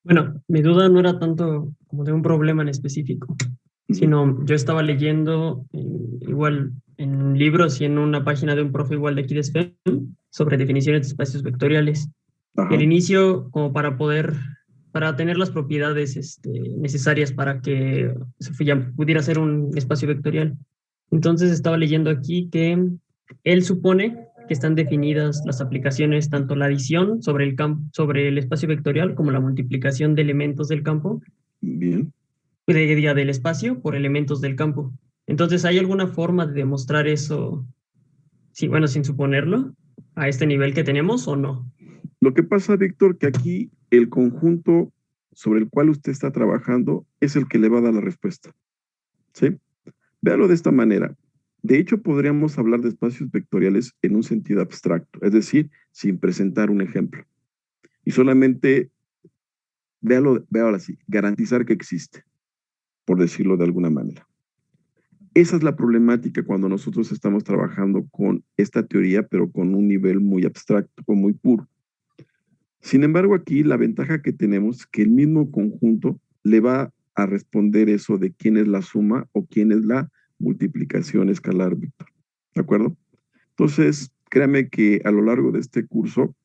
Bueno, mi duda no era tanto como de un problema en específico, sino yo estaba leyendo igual en libros y en una página de un profe igual de aquí de SPEM sobre definiciones de espacios vectoriales. Ajá. El inicio, como para tener las propiedades necesarias para que ya pudiera ser un espacio vectorial. Entonces estaba leyendo aquí que él supone que están definidas las aplicaciones, tanto la adición sobre el espacio vectorial como la multiplicación de elementos del campo. Bien. Del espacio por elementos del campo. Entonces, ¿hay alguna forma de demostrar eso, sí, bueno, sin suponerlo, a este nivel que tenemos o no? Lo que pasa, Víctor, que aquí el conjunto sobre el cual usted está trabajando es el que le va a dar la respuesta. ¿Sí? Véalo de esta manera. De hecho, podríamos hablar de espacios vectoriales en un sentido abstracto, es decir, sin presentar un ejemplo. Y solamente, véalo así, garantizar que existe, por decirlo de alguna manera. Esa es la problemática cuando nosotros estamos trabajando con esta teoría, pero con un nivel muy abstracto o muy puro. Sin embargo, aquí la ventaja que tenemos es que el mismo conjunto le va a responder eso de quién es la suma o quién es la multiplicación escalar, Víctor. ¿De acuerdo? Entonces, créame que a lo largo de este curso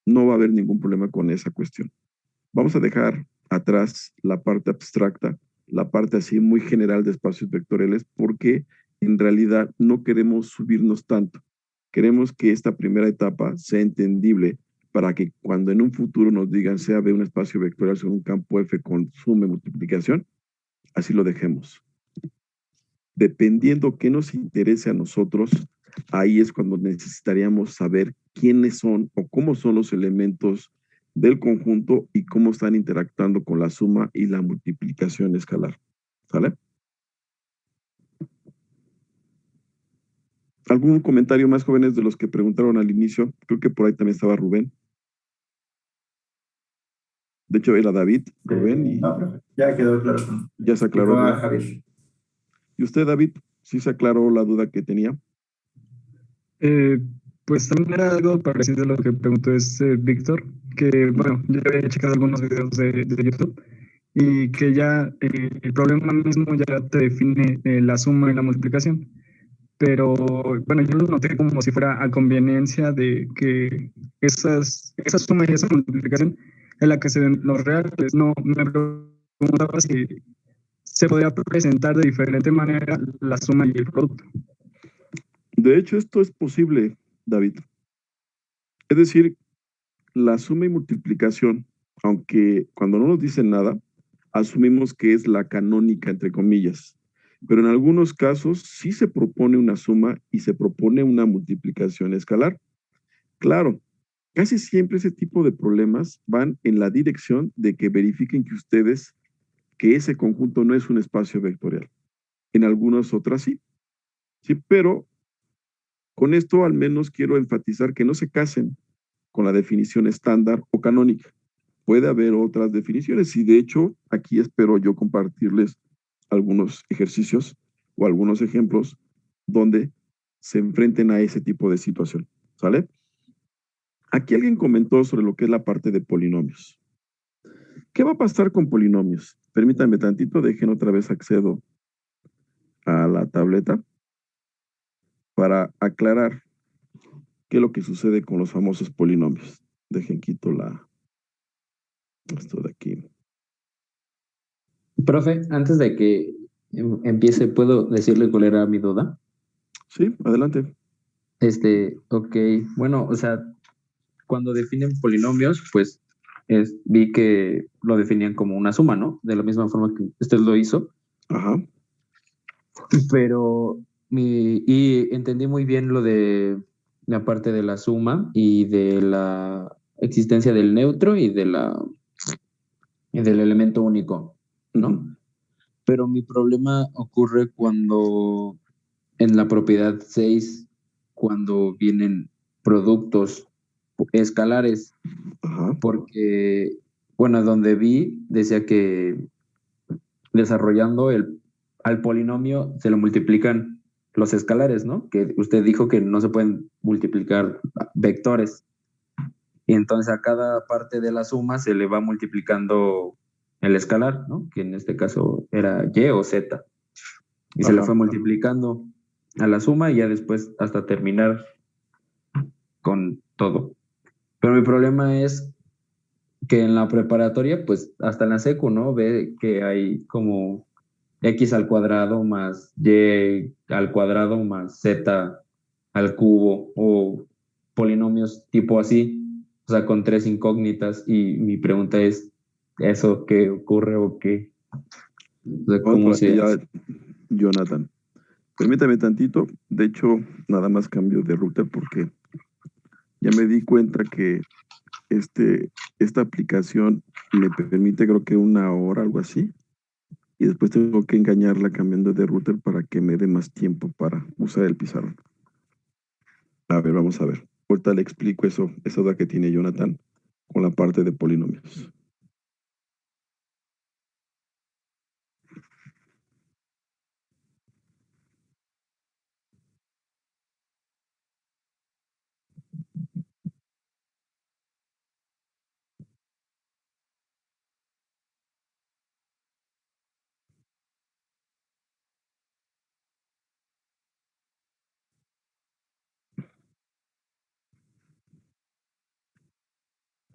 no va a haber ningún problema con esa cuestión. Vamos a dejar atrás la parte abstracta, la parte así muy general de espacios vectoriales, porque en realidad no queremos subirnos tanto. Queremos que esta primera etapa sea entendible para que cuando en un futuro nos digan sea de un espacio vectorial sobre un campo F con suma y multiplicación, así lo dejemos. Dependiendo qué nos interese a nosotros, ahí es cuando necesitaríamos saber quiénes son o cómo son los elementos del conjunto y cómo están interactuando con la suma y la multiplicación escalar. ¿Sale? ¿Algún comentario más, jóvenes, de los que preguntaron al inicio? Creo que por ahí también estaba Rubén. De hecho, era David, Rubén y... No, profe, ya quedó claro. Ya se aclaró. Javier. ¿Y usted, David, sí se aclaró la duda que tenía? Pues también era algo parecido a lo que preguntó Víctor, que bueno, yo había checado algunos videos de YouTube y que ya el problema mismo ya te define la suma y la multiplicación. Pero bueno, yo lo noté como si fuera a conveniencia de que esa suma y esa multiplicación es la que se ven los reales. No me preguntaba si se podría presentar de diferente manera la suma y el producto. De hecho, esto es posible, David. Es decir, la suma y multiplicación, aunque cuando no nos dicen nada, asumimos que es la canónica, entre comillas. Pero en algunos casos sí se propone una suma y se propone una multiplicación escalar. Claro, casi siempre ese tipo de problemas van en la dirección de que verifiquen que ustedes, que ese conjunto no es un espacio vectorial. En algunas otras sí. Sí, pero con esto al menos quiero enfatizar que no se casen con la definición estándar o canónica. Puede haber otras definiciones y de hecho aquí espero yo compartirles algunos ejercicios o algunos ejemplos donde se enfrenten a ese tipo de situación. ¿Sale? Aquí alguien comentó sobre lo que es la parte de polinomios. ¿Qué va a pasar con polinomios? Permítanme tantito, dejen otra vez accedo a la tableta para aclarar qué es lo que sucede con los famosos polinomios. Dejen quito esto de aquí. Profe, antes de que empiece, ¿puedo decirle cuál era mi duda? Sí, adelante. Ok, bueno, o sea, cuando definen polinomios, pues vi que lo definían como una suma, ¿no? De la misma forma que usted lo hizo. Ajá. Pero y entendí muy bien lo de la parte de la suma y de la existencia del neutro y del elemento único, ¿no? Pero mi problema ocurre cuando en la propiedad 6, cuando vienen productos escalares, Ajá. porque, bueno, donde vi decía que desarrollando al polinomio se lo multiplican los escalares, ¿no? Que usted dijo que no se pueden multiplicar vectores. Y entonces a cada parte de la suma se le va multiplicando el escalar, ¿no? Que en este caso era y o z. Y se le fue multiplicando a la suma y ya después hasta terminar con todo. Pero mi problema es que en la preparatoria, pues hasta en la secu, ¿no? Ve que hay como x al cuadrado más y al cuadrado más z al cubo o polinomios tipo así, o sea, con 3 incógnitas. Y mi pregunta es, ¿eso qué ocurre o qué? O sea, ¿cómo se hace? Jonathan, permítame tantito. De hecho, nada más cambio de router porque ya me di cuenta que esta aplicación me permite creo que 1 hora, algo así. Y después tengo que engañarla cambiando de router para que me dé más tiempo para usar el pizarrón. A ver, vamos a ver. Ahorita le explico esa duda que tiene Jonathan con la parte de polinomios.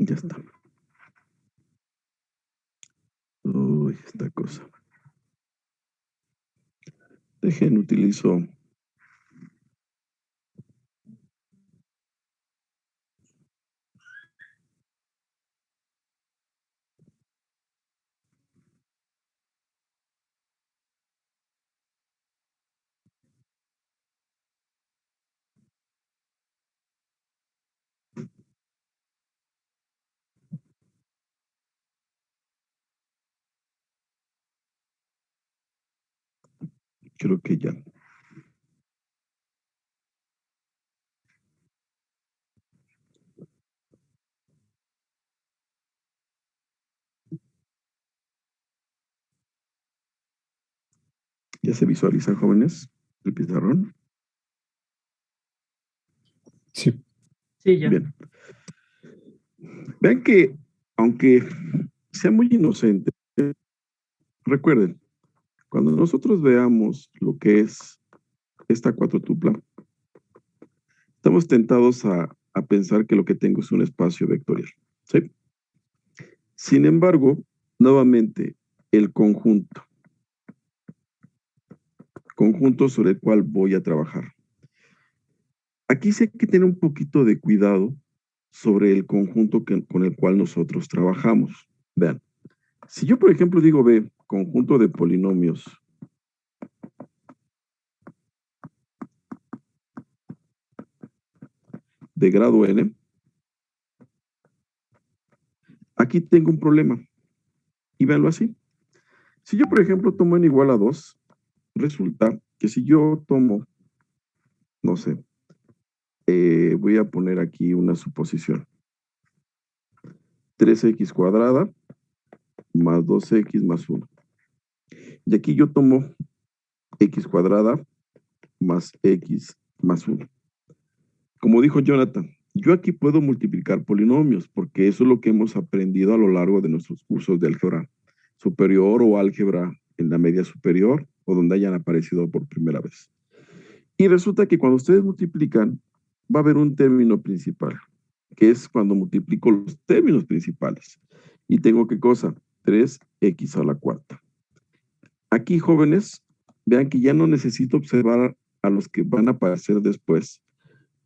Ya está. Uy, esta cosa. Dejen, utilizo. Creo que ya. ¿Ya se visualiza, jóvenes, el pizarrón? Sí. Sí, ya. Bien. Vean que, aunque sea muy inocente, recuerden, cuando nosotros veamos lo que es esta cuatrotupla, estamos tentados a pensar que lo que tengo es un espacio vectorial. ¿Sí? Sin embargo, nuevamente, el conjunto sobre el cual voy a trabajar. Aquí sí hay que tener un poquito de cuidado sobre el conjunto con el cual nosotros trabajamos. Vean, si yo, por ejemplo, digo, ve, conjunto de polinomios de grado n, aquí tengo un problema. Y véanlo así. Si yo, por ejemplo, tomo n igual a 2, resulta que si yo tomo, no sé, voy a poner aquí una suposición. 3x cuadrada más 2x más 1. Y aquí yo tomo x cuadrada más x más 1. Como dijo Jonathan, yo aquí puedo multiplicar polinomios porque eso es lo que hemos aprendido a lo largo de nuestros cursos de álgebra superior o álgebra en la media superior o donde hayan aparecido por primera vez. Y resulta que cuando ustedes multiplican, va a haber un término principal, que es cuando multiplico los términos principales. Y tengo, ¿qué cosa? 3x a la cuarta. Aquí, jóvenes, vean que ya no necesito observar a los que van a aparecer después,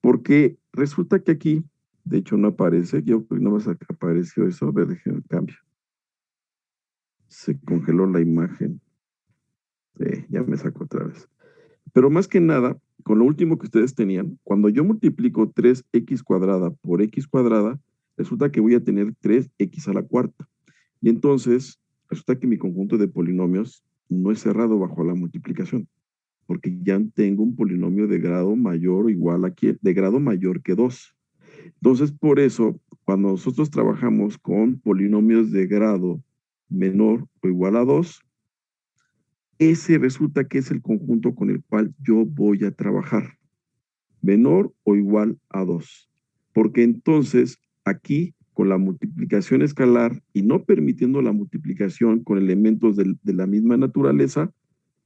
porque resulta que aquí, de hecho no aparece, yo no más apareció eso, a ver, déjenme cambio. Se congeló la imagen. Ya me sacó otra vez. Pero más que nada, con lo último que ustedes tenían, cuando yo multiplico 3x cuadrada por x cuadrada, resulta que voy a tener 3x a la cuarta. Y entonces, resulta que mi conjunto de polinomios no es cerrado bajo la multiplicación, porque ya tengo un polinomio de grado mayor o igual a de grado mayor que 2. Entonces, por eso, cuando nosotros trabajamos con polinomios de grado menor o igual a 2, ese resulta que es el conjunto con el cual yo voy a trabajar, menor o igual a 2. Porque entonces aquí con la multiplicación escalar y no permitiendo la multiplicación con elementos de la misma naturaleza,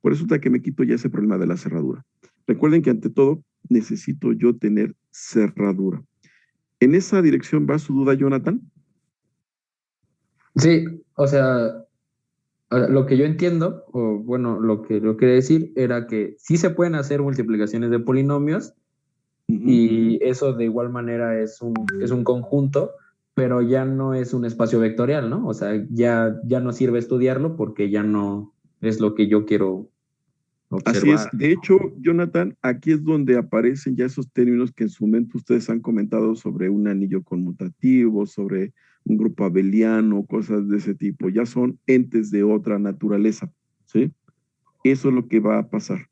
pues resulta que me quito ya ese problema de la cerradura. Recuerden que ante todo necesito yo tener cerradura. ¿En esa dirección va su duda, Jonathan? Sí, o sea, lo que yo entiendo, o bueno, lo que quería decir era que sí se pueden hacer multiplicaciones de polinomios y eso de igual manera es un conjunto, pero ya no es un espacio vectorial, ¿no? O sea, ya no sirve estudiarlo porque ya no es lo que yo quiero Así es. observar. De hecho, Jonathan, aquí es donde aparecen ya esos términos que en su momento ustedes han comentado sobre un anillo conmutativo, sobre un grupo abeliano, cosas de ese tipo. Ya son entes de otra naturaleza, ¿sí? Eso es lo que va a pasar.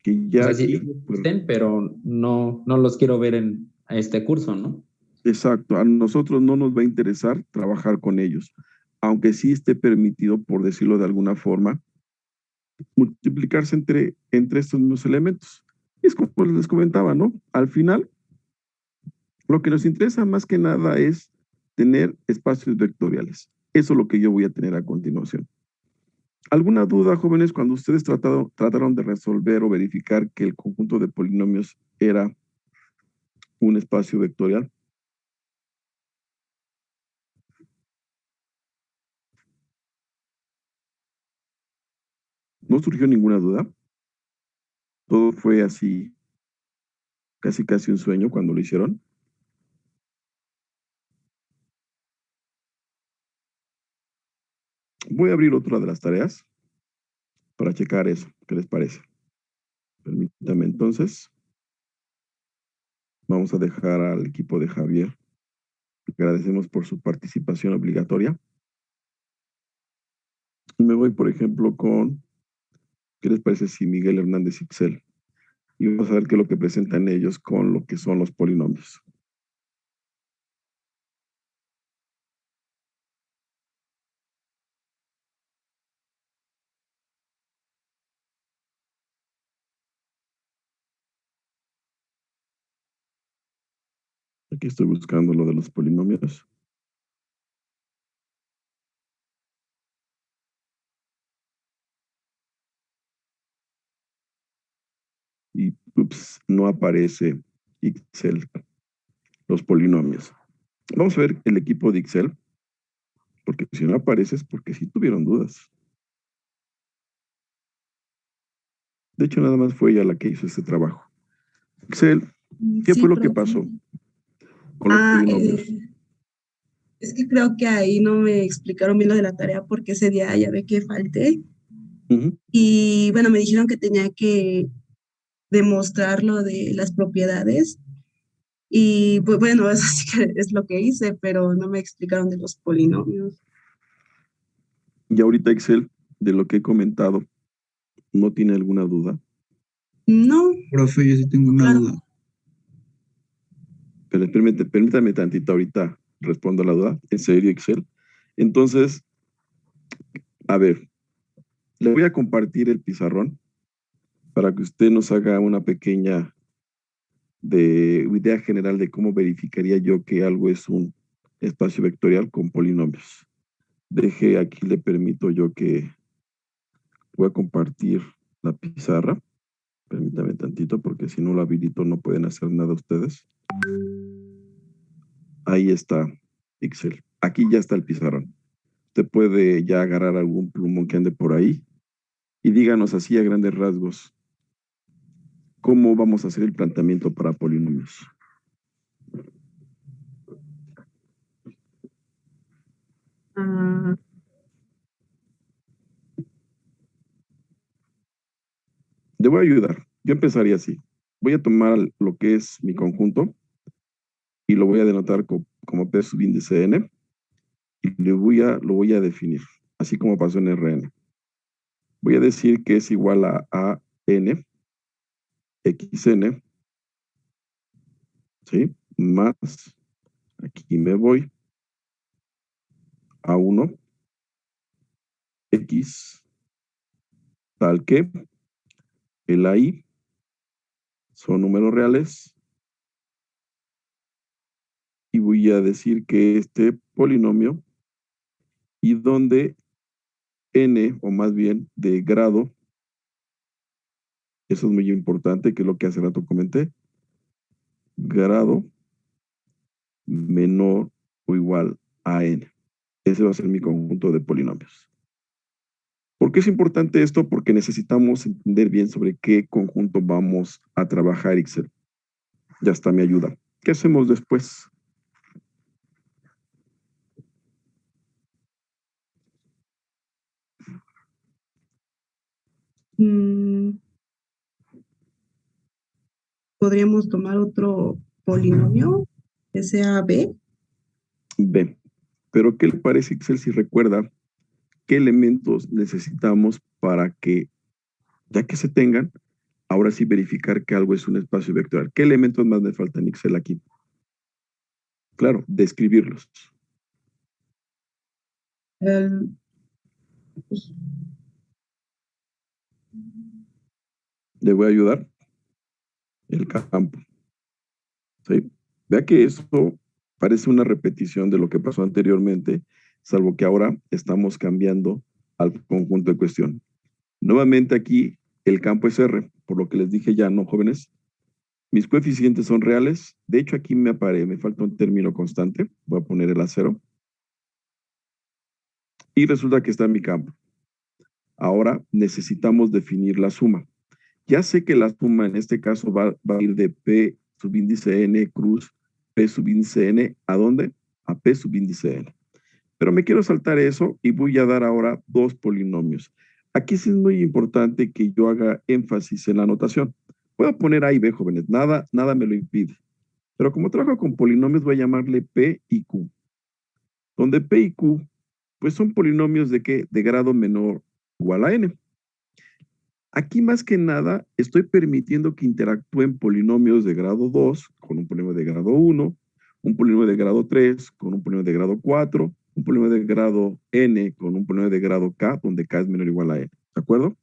Que ya O sea, sí aquí, existen, pero no los quiero ver en este curso, ¿no? exacto, a nosotros no nos va a interesar trabajar con ellos, aunque sí esté permitido, por decirlo de alguna forma, multiplicarse entre estos mismos elementos. Y es como les comentaba, ¿no? Al final, lo que nos interesa más que nada es tener espacios vectoriales. Eso es lo que yo voy a tener a continuación. ¿Alguna duda, jóvenes, cuando ustedes trataron de resolver o verificar que el conjunto de polinomios era un espacio vectorial? No surgió ninguna duda. Todo fue así, casi un sueño cuando lo hicieron. Voy a abrir otra de las tareas para checar eso. ¿Qué les parece? Permítame entonces. Vamos a dejar al equipo de Javier. Agradecemos por su participación obligatoria. Me voy, por ejemplo, con, ¿qué les parece si Miguel Hernández Ixel? Y vamos a ver qué es lo que presentan ellos con lo que son los polinomios. Aquí estoy buscando lo de los polinomios. Y, no aparece Excel, los polinomios. Vamos a ver el equipo de Excel, porque si no aparece es porque sí tuvieron dudas. De hecho, nada más fue ella la que hizo este trabajo. Excel, ¿qué fue lo que pasó con los polinomios? Es que creo que ahí no me explicaron bien lo de la tarea porque ese día ya ve que falté. Y bueno, me dijeron que tenía que demostrar lo de las propiedades. Y pues bueno, eso sí que es lo que hice, pero no me explicaron de los polinomios. Y ahorita Excel, de lo que he comentado, ¿no tiene alguna duda? No. Profe, yo sí tengo una duda. Pero permítame tantito, ahorita respondo a la duda. ¿En serio, Excel? Entonces, a ver, le voy a compartir el pizarrón para que usted nos haga una pequeña idea general de cómo verificaría yo que algo es un espacio vectorial con polinomios. Deje, aquí le permito yo que voy a compartir la pizarra. Permítame tantito porque si no lo habilito no pueden hacer nada ustedes. Ahí está Excel. Aquí ya está el pizarrón. Usted puede ya agarrar algún plumón que ande por ahí y díganos así a grandes rasgos cómo vamos a hacer el planteamiento para polinomios. Le voy a ayudar. Yo empezaría así. Voy a tomar lo que es mi conjunto y lo voy a denotar como P subíndice n y lo voy a definir, así como pasó en Rn. Voy a decir que es igual a n xn, ¿sí? Más, aquí me voy, a 1, x, tal que el AI son números reales, y voy a decir que este polinomio, y donde n, o más bien de grado, eso es muy importante, que es lo que hace rato comenté, grado menor o igual a n. Ese va a ser mi conjunto de polinomios. ¿Por qué es importante esto? Porque necesitamos entender bien sobre qué conjunto vamos a trabajar Excel. Ya está mi ayuda. ¿Qué hacemos después? ¿Podríamos tomar otro polinomio que sea B? B. Pero ¿qué le parece Excel si recuerda qué elementos necesitamos para que, ya que se tengan, ahora sí verificar que algo es un espacio vectorial? ¿Qué elementos más me faltan Excel aquí? Claro, describirlos. Le voy a ayudar. El campo. ¿Sí? Vea que eso parece una repetición de lo que pasó anteriormente, salvo que ahora estamos cambiando al conjunto de cuestión. Nuevamente aquí el campo es R, por lo que les dije ya, ¿no, jóvenes? Mis coeficientes son reales. De hecho, aquí me falta un término constante. Voy a poner el A0. Y resulta que está en mi campo. Ahora necesitamos definir la suma. Ya sé que la suma en este caso va a ir de P subíndice N cruz P subíndice N, ¿a dónde? A P subíndice N. Pero me quiero saltar eso y voy a dar ahora dos polinomios. Aquí sí es muy importante que yo haga énfasis en la notación. Puedo poner A y B, jóvenes, nada me lo impide. Pero como trabajo con polinomios, voy a llamarle P y Q. Donde P y Q, pues son polinomios de ¿qué? De grado menor o igual a N. Aquí más que nada estoy permitiendo que interactúen polinomios de grado 2 con un polinomio de grado 1, un polinomio de grado 3 con un polinomio de grado 4, un polinomio de grado n con un polinomio de grado k, donde k es menor o igual a n. ¿De acuerdo?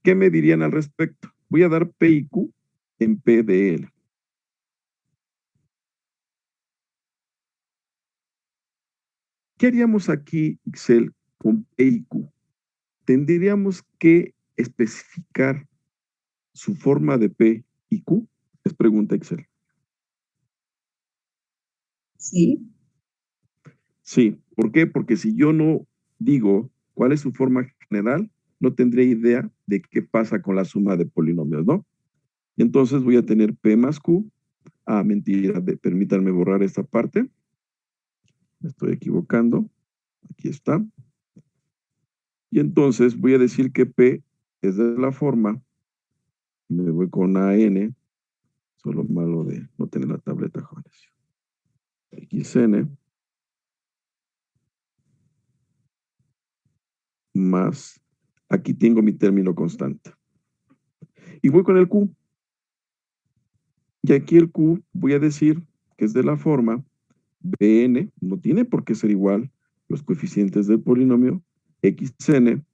¿Qué me dirían al respecto? Voy a dar P y Q en P de L. ¿Qué haríamos aquí, Excel, con P y Q? Tendríamos que especificar su forma de P y Q. Es pregunta Excel. Sí. Sí, ¿por qué? Porque si yo no digo cuál es su forma general, no tendré idea de qué pasa con la suma de polinomios, ¿no? Y entonces voy a tener P más Q. Ah, mentira, permítanme borrar esta parte. Me estoy equivocando. Aquí está. Y entonces voy a decir que P es de la forma, me voy con AN, solo malo de no tener la tableta, jóvenes. XN más, aquí tengo mi término constante. Y voy con el Q. Y aquí el Q voy a decir que es de la forma Bn, no tiene por qué ser igual los coeficientes del polinomio Xn,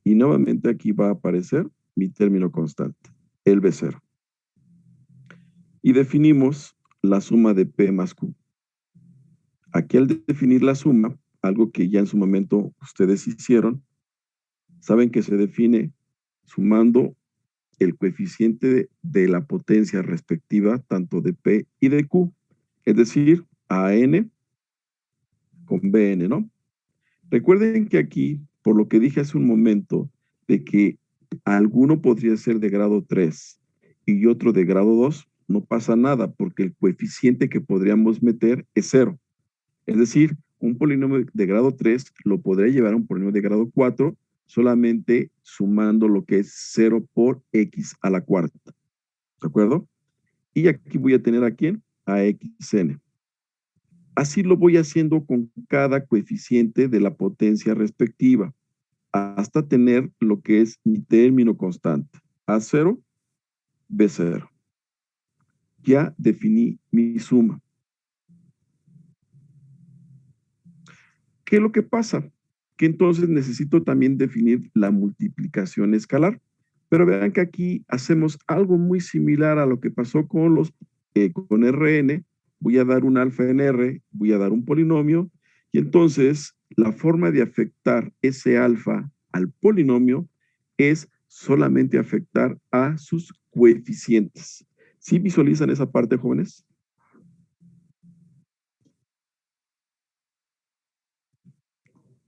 y nuevamente aquí va a aparecer mi término constante, el B0. Y definimos la suma de P más Q. Aquí al definir la suma, algo que ya en su momento ustedes hicieron, saben que se define sumando el coeficiente de la potencia respectiva tanto de P y de Q, es decir, AN con BN, ¿no? Recuerden que aquí, por lo que dije hace un momento, de que alguno podría ser de grado 3 y otro de grado 2, no pasa nada porque el coeficiente que podríamos meter es 0. Es decir, un polinomio de grado 3 lo podría llevar a un polinomio de grado 4 solamente sumando lo que es 0 por x a la cuarta. ¿De acuerdo? Y aquí voy a tener a quién? A xn. Así lo voy haciendo con cada coeficiente de la potencia respectiva, hasta tener lo que es mi término constante, A0, B0. Ya definí mi suma. ¿Qué es lo que pasa? Que entonces necesito también definir la multiplicación escalar. Pero vean que aquí hacemos algo muy similar a lo que pasó con con Rn. Voy a dar un alfa en R, voy a dar un polinomio, y entonces la forma de afectar ese alfa al polinomio es solamente afectar a sus coeficientes. ¿Sí visualizan esa parte, jóvenes?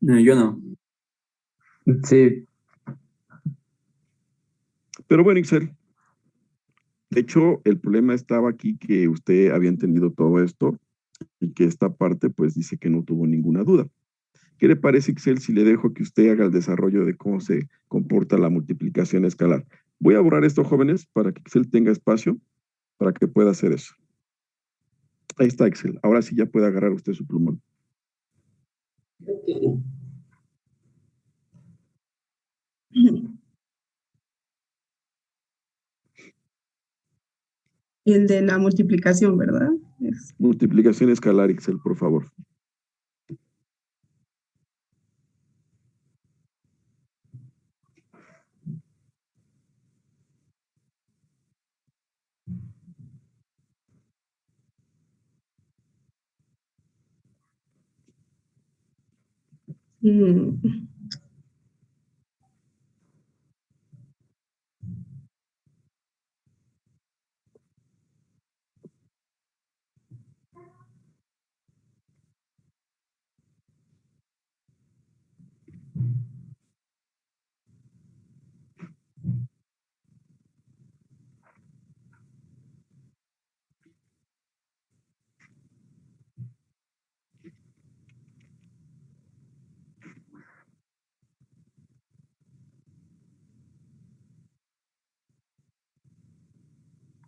Yo no. Sí, Pero bueno, Ixel, de hecho, el problema estaba aquí que usted había entendido todo esto y que esta parte pues dice que no tuvo ninguna duda. ¿Qué le parece, Excel, si le dejo que usted haga el desarrollo de cómo se comporta la multiplicación escalar? Voy a borrar esto, jóvenes, para que Excel tenga espacio para que pueda hacer eso. Ahí está, Excel. Ahora sí ya puede agarrar usted su plumón. El de la multiplicación, ¿verdad? Multiplicación escalar, Excel, por favor. Mm,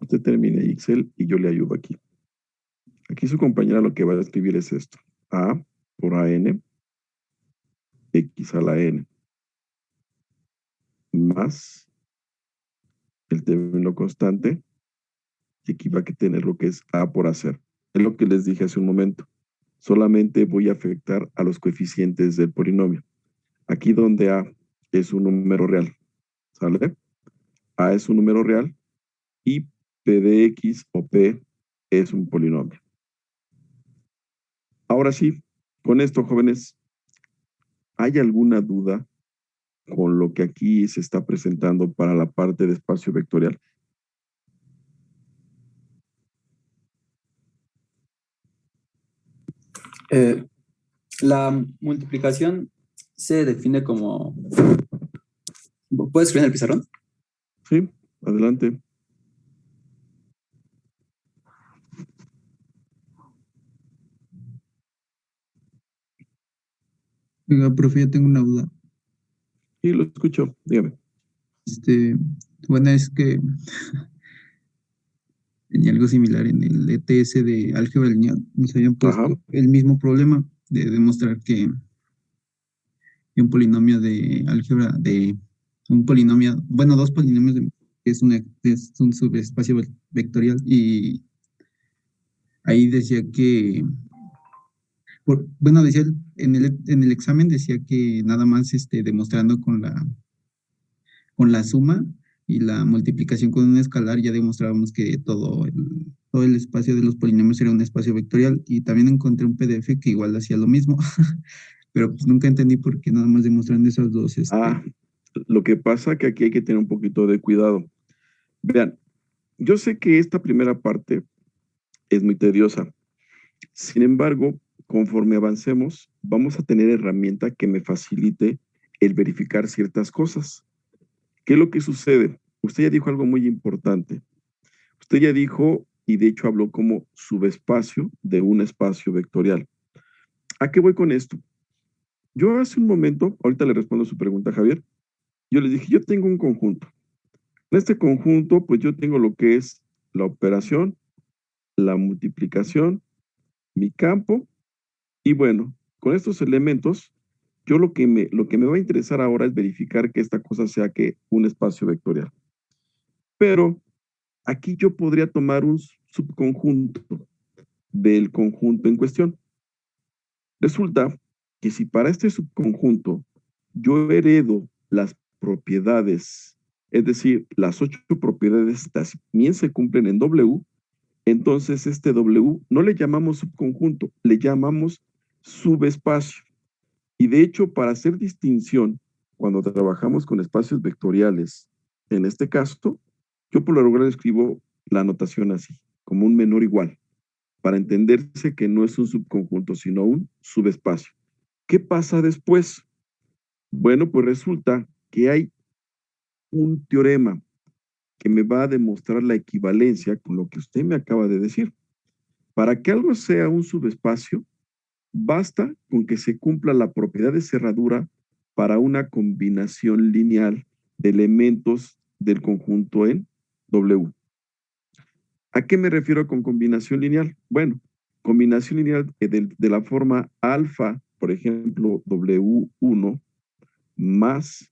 Usted termine Excel y yo le ayudo aquí. Aquí su compañera lo que va a escribir es esto. A por AN, X a la N, más el término constante, y aquí va a tener lo que es A por hacer. Es lo que les dije hace un momento. Solamente voy a afectar a los coeficientes del polinomio. Aquí donde A es un número real, ¿sale? A es un número real y P de X o P es un polinomio. Ahora sí, con esto, jóvenes, ¿hay alguna duda con lo que aquí se está presentando para la parte de espacio vectorial? La multiplicación se define como... ¿Puedes escribir en el pizarrón? Sí, adelante. Oiga, profe, yo tengo una duda. Sí, lo escucho, dígame. Bueno, es que tenía algo similar en el ETS de álgebra lineal. Nos habían puesto el mismo problema de demostrar que un polinomio de álgebra, de un polinomio, bueno, dos polinomios es un subespacio vectorial, y ahí decía que, bueno, decía en el examen decía que nada más demostrando con la suma y la multiplicación con un escalar ya demostrábamos que todo el espacio de los polinomios era un espacio vectorial, y también encontré un PDF que igual hacía lo mismo, pero pues nunca entendí por qué nada más demostrando esas dos. Lo que pasa que aquí hay que tener un poquito de cuidado. Vean, yo sé que esta primera parte es muy tediosa. Sin embargo, conforme avancemos, vamos a tener herramienta que me facilite el verificar ciertas cosas. ¿Qué es lo que sucede? Usted ya dijo algo muy importante. Usted ya dijo, y de hecho habló como subespacio de un espacio vectorial. ¿A qué voy con esto? Yo hace un momento, ahorita le respondo a su pregunta, Javier, yo le dije, yo tengo un conjunto. En este conjunto, pues yo tengo lo que es la operación, la multiplicación, mi campo, y bueno, con estos elementos, yo lo que me va a interesar ahora es verificar que esta cosa sea que un espacio vectorial. Pero aquí yo podría tomar un subconjunto del conjunto en cuestión. Resulta que si para este subconjunto yo heredo las propiedades, es decir, las 8 propiedades también se cumplen en W, entonces este W no le llamamos subconjunto, le llamamos subespacio. Y de hecho, para hacer distinción, cuando trabajamos con espacios vectoriales, en este caso, yo por lo regular escribo la notación así, como un menor igual, para entenderse que no es un subconjunto, sino un subespacio. ¿Qué pasa después? Bueno, pues resulta que hay un teorema que me va a demostrar la equivalencia con lo que usted me acaba de decir. Para que algo sea un subespacio, basta con que se cumpla la propiedad de cerradura para una combinación lineal de elementos del conjunto en W. ¿A qué me refiero con combinación lineal? Bueno, combinación lineal de la forma alfa, por ejemplo, W1 más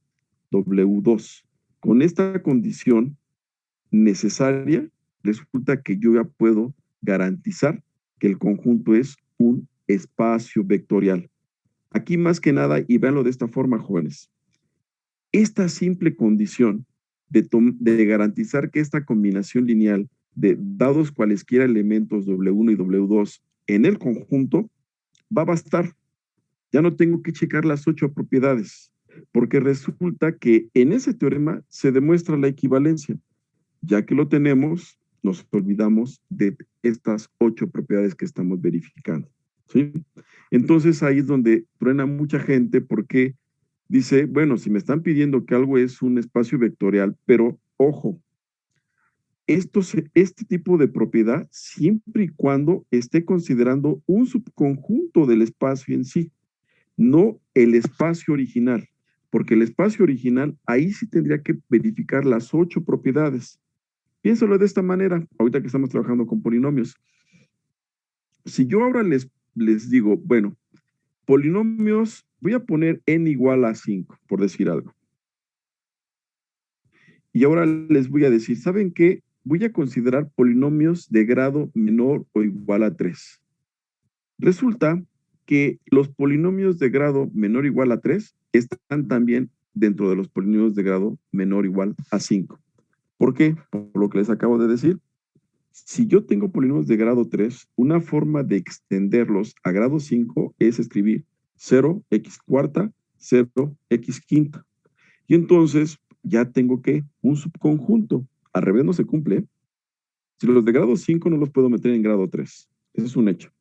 W2. Con esta condición necesaria, resulta que yo ya puedo garantizar que el conjunto es un espacio vectorial. Aquí más que nada, y véanlo de esta forma, jóvenes, esta simple condición de garantizar que esta combinación lineal de dados cualesquiera elementos W1 y W2 en el conjunto va a bastar. Ya no tengo que checar las 8 propiedades, porque resulta que en ese teorema se demuestra la equivalencia. Ya que lo tenemos, nos olvidamos de estas 8 propiedades que estamos verificando, ¿sí? Entonces ahí es donde truena mucha gente, porque dice, bueno, si me están pidiendo que algo es un espacio vectorial, pero ojo, este tipo de propiedad siempre y cuando esté considerando un subconjunto del espacio en sí, no el espacio original, porque el espacio original ahí sí tendría que verificar las 8 propiedades. Piénsalo de esta manera, ahorita que estamos trabajando con polinomios. Si yo ahora les digo, bueno, polinomios, voy a poner n igual a 5, por decir algo. Y ahora les voy a decir, ¿saben qué? Voy a considerar polinomios de grado menor o igual a 3. Resulta que los polinomios de grado menor o igual a 3 están también dentro de los polinomios de grado menor o igual a 5. ¿Por qué? Por lo que les acabo de decir. Si yo tengo polinomios de grado 3, una forma de extenderlos a grado 5 es escribir 0x cuarta, 0x quinta. Y entonces ya tengo que un subconjunto. Al revés no se cumple. Si los de grado 5 no los puedo meter en grado 3. Ese es un hecho.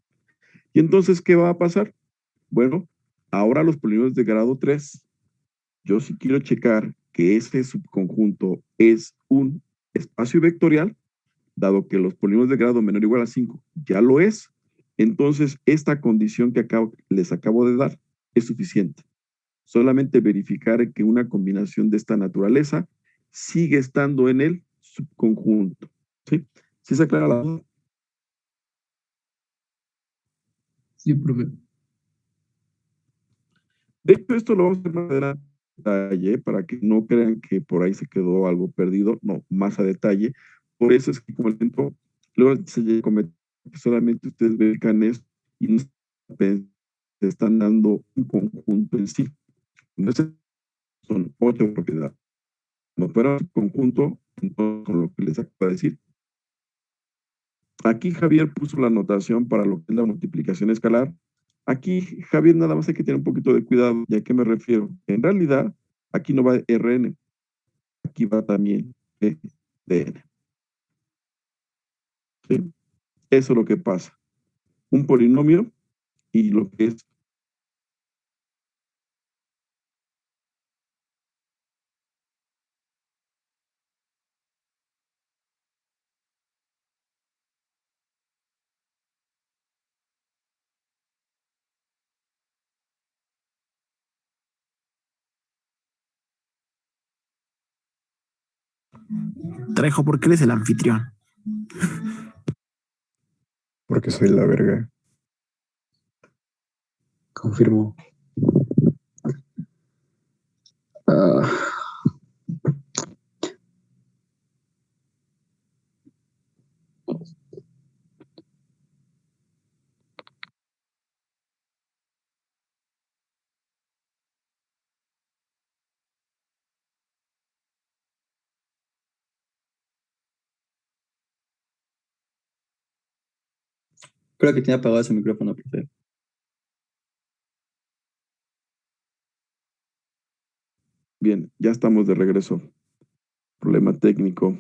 Y entonces, ¿qué va a pasar? Bueno, ahora los polinomios de grado 3, yo sí quiero checar que ese subconjunto es un espacio vectorial, dado que los polinomios de grado menor o igual a 5 ya lo es, entonces esta condición que les acabo de dar es suficiente. Solamente verificar que una combinación de esta naturaleza sigue estando en el subconjunto. ¿Sí? ¿Sí se aclara la duda? Sí, profe. De hecho, esto lo vamos a hacer más adelante en detalle, para que no crean que por ahí se quedó algo perdido. No, más a detalle. Por eso es que, como el tiempo, luego se comete que solamente ustedes verifican esto y no se están dando un conjunto en sí. Entonces, son 8 propiedades. No fuera un conjunto, entonces, con lo que les acabo de decir. Aquí Javier puso la anotación para lo que es la multiplicación escalar. Aquí, Javier, nada más hay que tener un poquito de cuidado. ¿Y a qué me refiero? En realidad, aquí no va Rn, aquí va también Pdn. ¿Sí? Eso es lo que pasa. Un polinomio y lo que es Trejo, ¿por qué eres el anfitrión? Porque soy la verga. Confirmo. Ah, Creo que tiene apagado su micrófono, profe. bien, ya estamos de regreso. Problema técnico.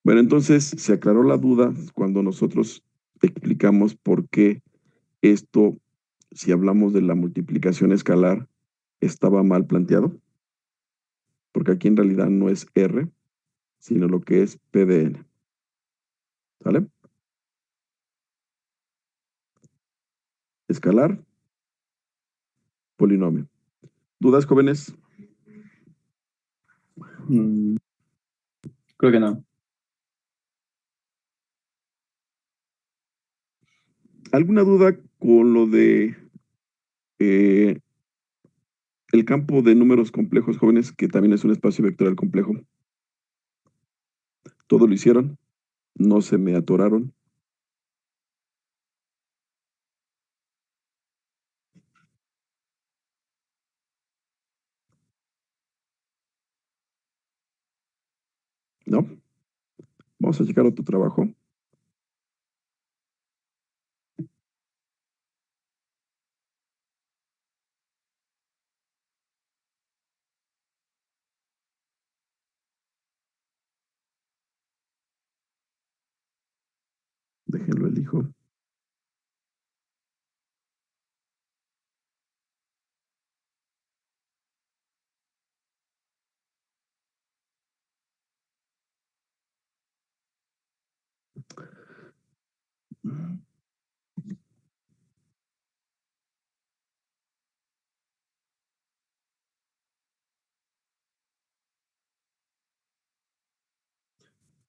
Bueno, entonces se aclaró la duda cuando nosotros explicamos por qué esto, si hablamos de la multiplicación escalar, estaba mal planteado. Porque aquí en realidad no es R, sino lo que es PDN. ¿Sale? Escalar, polinomio. ¿Dudas, jóvenes? Creo que no. ¿Alguna duda con lo de el campo de números complejos, jóvenes, que también es un espacio vectorial complejo? ¿Todo lo hicieron? ¿No se me atoraron? ¿No? Vamos a checar otro trabajo. Déjenlo elijo.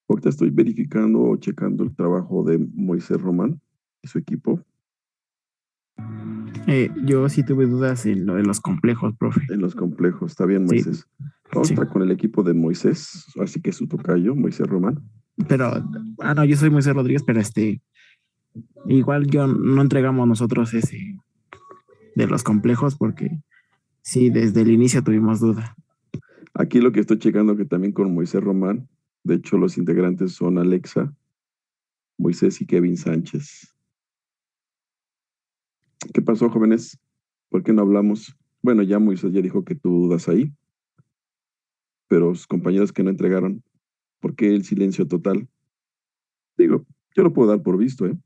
Ahorita estoy verificando o checando el trabajo de Moisés Román y su equipo. Yo sí tuve dudas en lo de los complejos, profe. En los complejos, está bien, Moisés. Sí. Vamos a Sí. estar con el equipo de Moisés, así que su tocayo, Moisés Román. Pero, no, yo soy Moisés Rodríguez, pero igual yo no entregamos nosotros ese de los complejos porque sí, desde el inicio tuvimos duda. Aquí lo que estoy checando que también con Moisés Román, de hecho los integrantes son Alexa, Moisés y Kevin Sánchez. ¿Qué pasó, jóvenes? ¿Por qué no hablamos? Bueno, ya Moisés ya dijo que tuvo dudas ahí, pero sus compañeros que no entregaron, ¿por qué el silencio total? Digo, yo lo puedo dar por visto, ¿eh?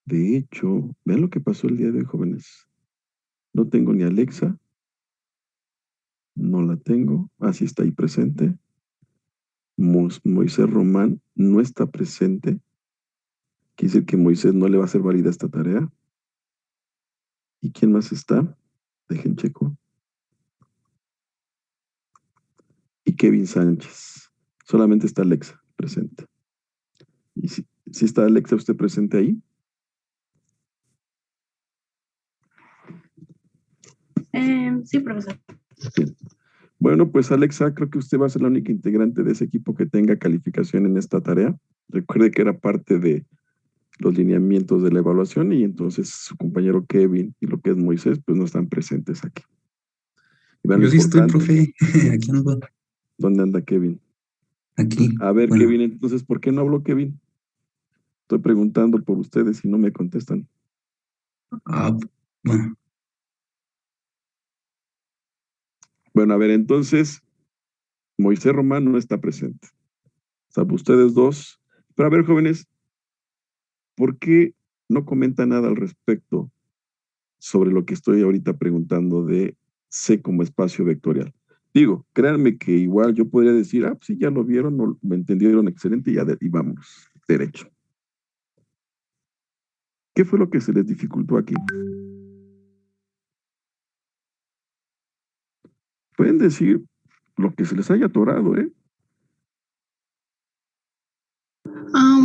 De hecho, vean lo que pasó el día de hoy, jóvenes. No tengo ni a Alexa, no la tengo, así está ahí presente. Moisés Román no está presente. Quiere decir que Moisés no le va a hacer válida esta tarea. ¿Y quién más está? Dejen checo. Y Kevin Sánchez. Solamente está Alexa presente. ¿Y si está Alexa usted presente ahí? Sí, profesor. Bien. Bueno, pues Alexa, creo que usted va a ser la única integrante de ese equipo que tenga calificación en esta tarea. Recuerde que era parte de los lineamientos de la evaluación y entonces su compañero Kevin y lo que es Moisés, pues no están presentes aquí. Y vean lo Yo sí estoy, importante. profe. Aquí ando. ¿Dónde anda Kevin? Aquí. A ver, Bueno. Kevin, entonces, ¿por qué no habló Kevin? Estoy preguntando por ustedes y no me contestan. Bueno. Bueno, a ver, entonces, Moisés Román no está presente. Salvo ustedes dos. Pero a ver, jóvenes, ¿por qué no comenta nada al respecto sobre lo que estoy ahorita preguntando de C como espacio vectorial? Digo, créanme que igual yo podría decir, pues sí, ya lo vieron, o me entendieron excelente y vámonos, derecho. ¿Qué fue lo que se les dificultó aquí? Pueden decir lo que se les haya atorado, ¿eh?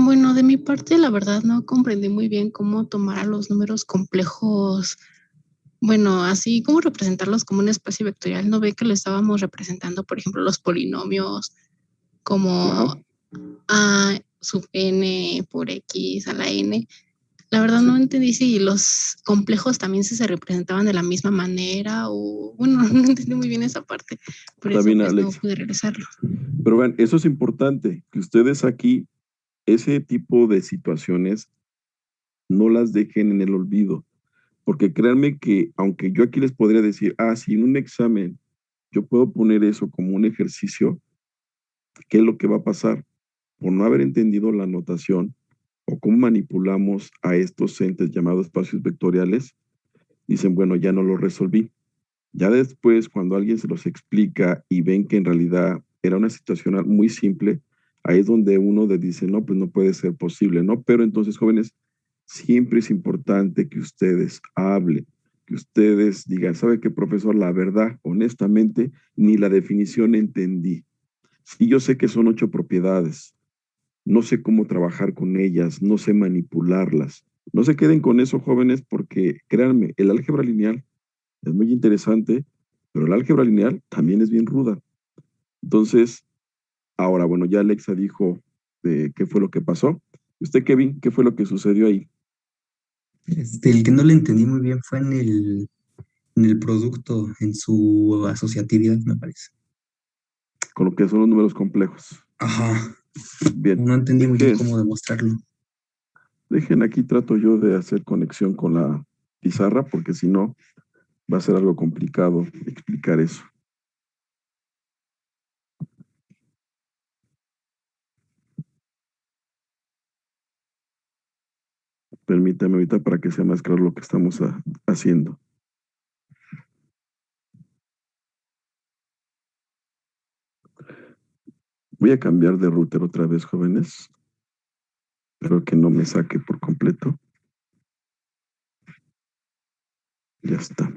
Bueno, de mi parte, la verdad no comprendí muy bien cómo tomar a los números complejos, bueno, así como representarlos como un espacio vectorial. No ve que lo estábamos representando, por ejemplo, los polinomios como a sub n por x a la n. La verdad no entendí si los complejos también se representaban de la misma manera o, bueno, no entendí muy bien esa parte. Por eso También, pues, no Alex. pude regresarlo. Pero vean, eso es importante, que ustedes aquí, ese tipo de situaciones, no las dejen en el olvido. Porque créanme que, aunque yo aquí les podría decir, si en un examen yo puedo poner eso como un ejercicio, ¿qué es lo que va a pasar? Por no haber entendido la notación o cómo manipulamos a estos entes llamados espacios vectoriales, dicen, bueno, ya no lo resolví. Ya después, cuando alguien se los explica y ven que en realidad era una situación muy simple, ahí es donde uno dice, no, pues no puede ser posible, ¿no? Pero entonces, jóvenes, siempre es importante que ustedes hablen, que ustedes digan, ¿sabe qué, profesor? La verdad, honestamente, ni la definición entendí. Sí, yo sé que son 8 propiedades, no sé cómo trabajar con ellas, no sé manipularlas. No se queden con eso, jóvenes, porque créanme, el álgebra lineal es muy interesante, pero el álgebra lineal también es bien ruda. Entonces, ahora, bueno, ya Alexa dijo qué fue lo que pasó. ¿Usted, Kevin, qué fue lo que sucedió ahí? El que no le entendí muy bien fue en el producto, en su asociatividad, me parece. Con lo que son los números complejos. Ajá. Bien. No entendí muy bien cómo demostrarlo. Dejen aquí, trato yo de hacer conexión con la pizarra, porque si no, va a ser algo complicado explicar eso. Permítame ahorita para que sea más claro lo que estamos haciendo. Voy a cambiar de router otra vez, jóvenes. Espero que no me saque por completo. Ya está.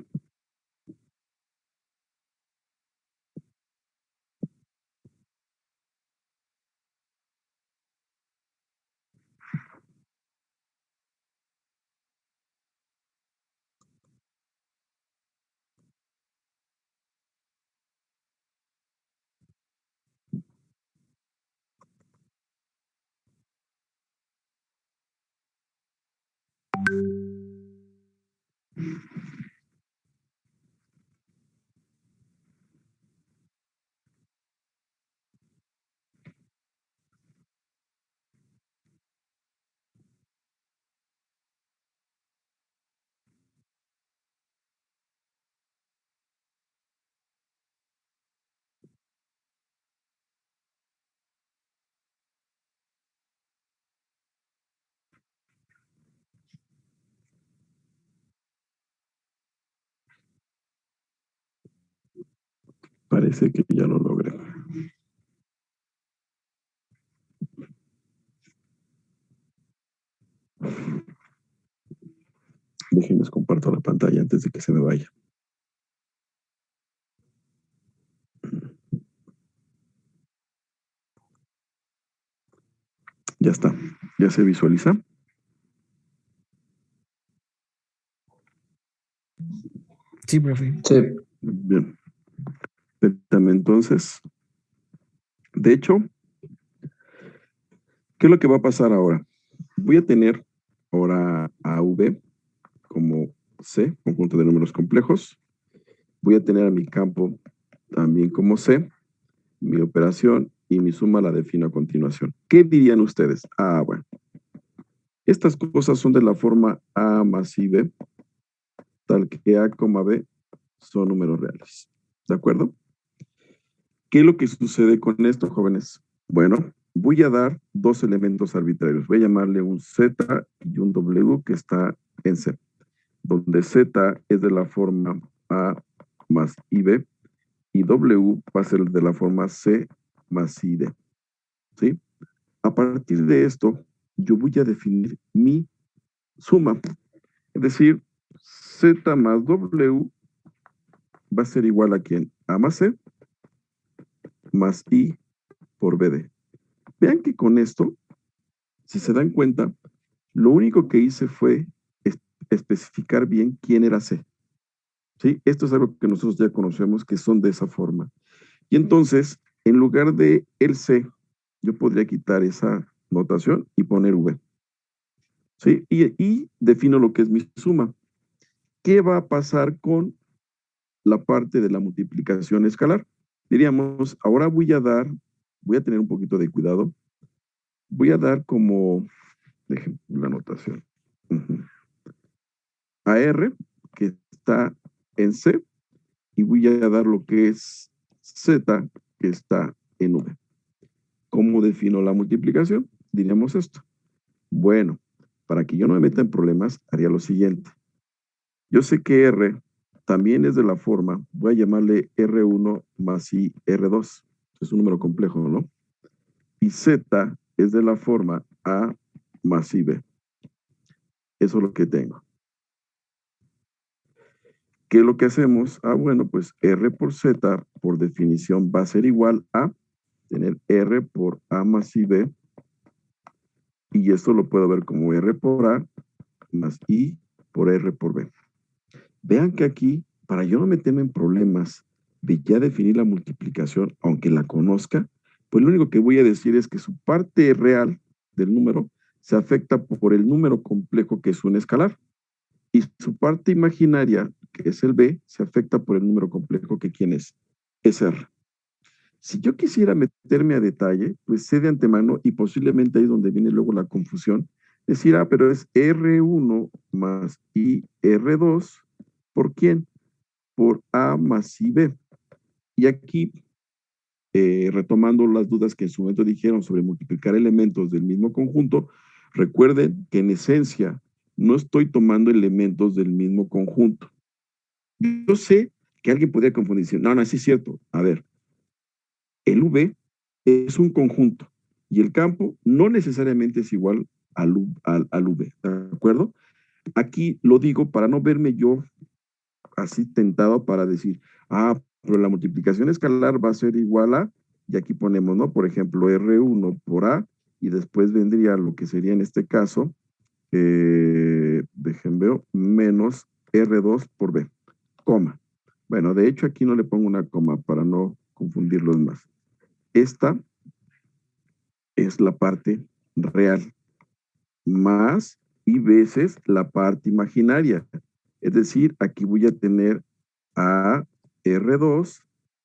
Parece que ya lo logré. Déjenles comparto la pantalla antes de que se me vaya. Ya está. ¿Ya se visualiza? Sí, profe. Sí. Bien. Entonces, de hecho, ¿qué es lo que va a pasar ahora? Voy a tener ahora a V como C, conjunto de números complejos. Voy a tener a mi campo también como C, mi operación y mi suma la defino a continuación. ¿Qué dirían ustedes? Ah, bueno. Estas cosas son de la forma A más IB, tal que A, B son números reales. ¿De acuerdo? ¿Qué es lo que sucede con esto, jóvenes? Bueno, voy a dar dos elementos arbitrarios. Voy a llamarle un Z y un W que está en C, donde Z es de la forma A más IB y W va a ser de la forma C más ID. ¿Sí? A partir de esto, yo voy a definir mi suma. Es decir, Z más W va a ser igual a ¿quién? A más C más I por BD. Vean que con esto, si se dan cuenta, lo único que hice fue especificar bien quién era C. ¿Sí? Esto es algo que nosotros ya conocemos, que son de esa forma. Y entonces, en lugar de el C, yo podría quitar esa notación y poner V. ¿Sí? Y defino lo que es mi suma. ¿Qué va a pasar con la parte de la multiplicación escalar? Diríamos, ahora voy a tener un poquito de cuidado. Voy a dar como, dejen la notación, a R, que está en C, y voy a dar lo que es Z, que está en V. ¿Cómo defino la multiplicación? Diríamos esto. Bueno, para que yo no me meta en problemas, haría lo siguiente. Yo sé que R también es de la forma, voy a llamarle R1 más I R2. Es un número complejo, ¿no? Y Z es de la forma A más IB. Eso es lo que tengo. ¿Qué es lo que hacemos? Ah, bueno, pues R por Z, por definición, va a ser igual a tener R por A más IB. Y esto lo puedo ver como R por A más I por R por B. Vean que aquí, para yo no meterme en problemas de ya definir la multiplicación, aunque la conozca, pues lo único que voy a decir es que su parte real del número se afecta por el número complejo que es un escalar. Y su parte imaginaria, que es el B, se afecta por el número complejo que ¿quién es? Es R. Si yo quisiera meterme a detalle, pues sé de antemano y posiblemente ahí es donde viene luego la confusión, decir, ah, pero es R1 más I R2, ¿por quién? Por A más IB. Y aquí, retomando las dudas que en su momento dijeron sobre multiplicar elementos del mismo conjunto, recuerden que en esencia no estoy tomando elementos del mismo conjunto. Yo sé que alguien podría confundirse. No, sí es cierto. A ver, el V es un conjunto y el campo no necesariamente es igual al V, ¿de acuerdo? Aquí lo digo para no verme yo así tentado para decir, ah, pero la multiplicación escalar va a ser igual a, y aquí ponemos, ¿no? Por ejemplo, R1 por A, y después vendría lo que sería en este caso, dejen veo, menos R2 por B, coma. Bueno, de hecho aquí no le pongo una coma para no confundirlos más. Esta es la parte real, más y veces la parte imaginaria. Es decir, aquí voy a tener a R2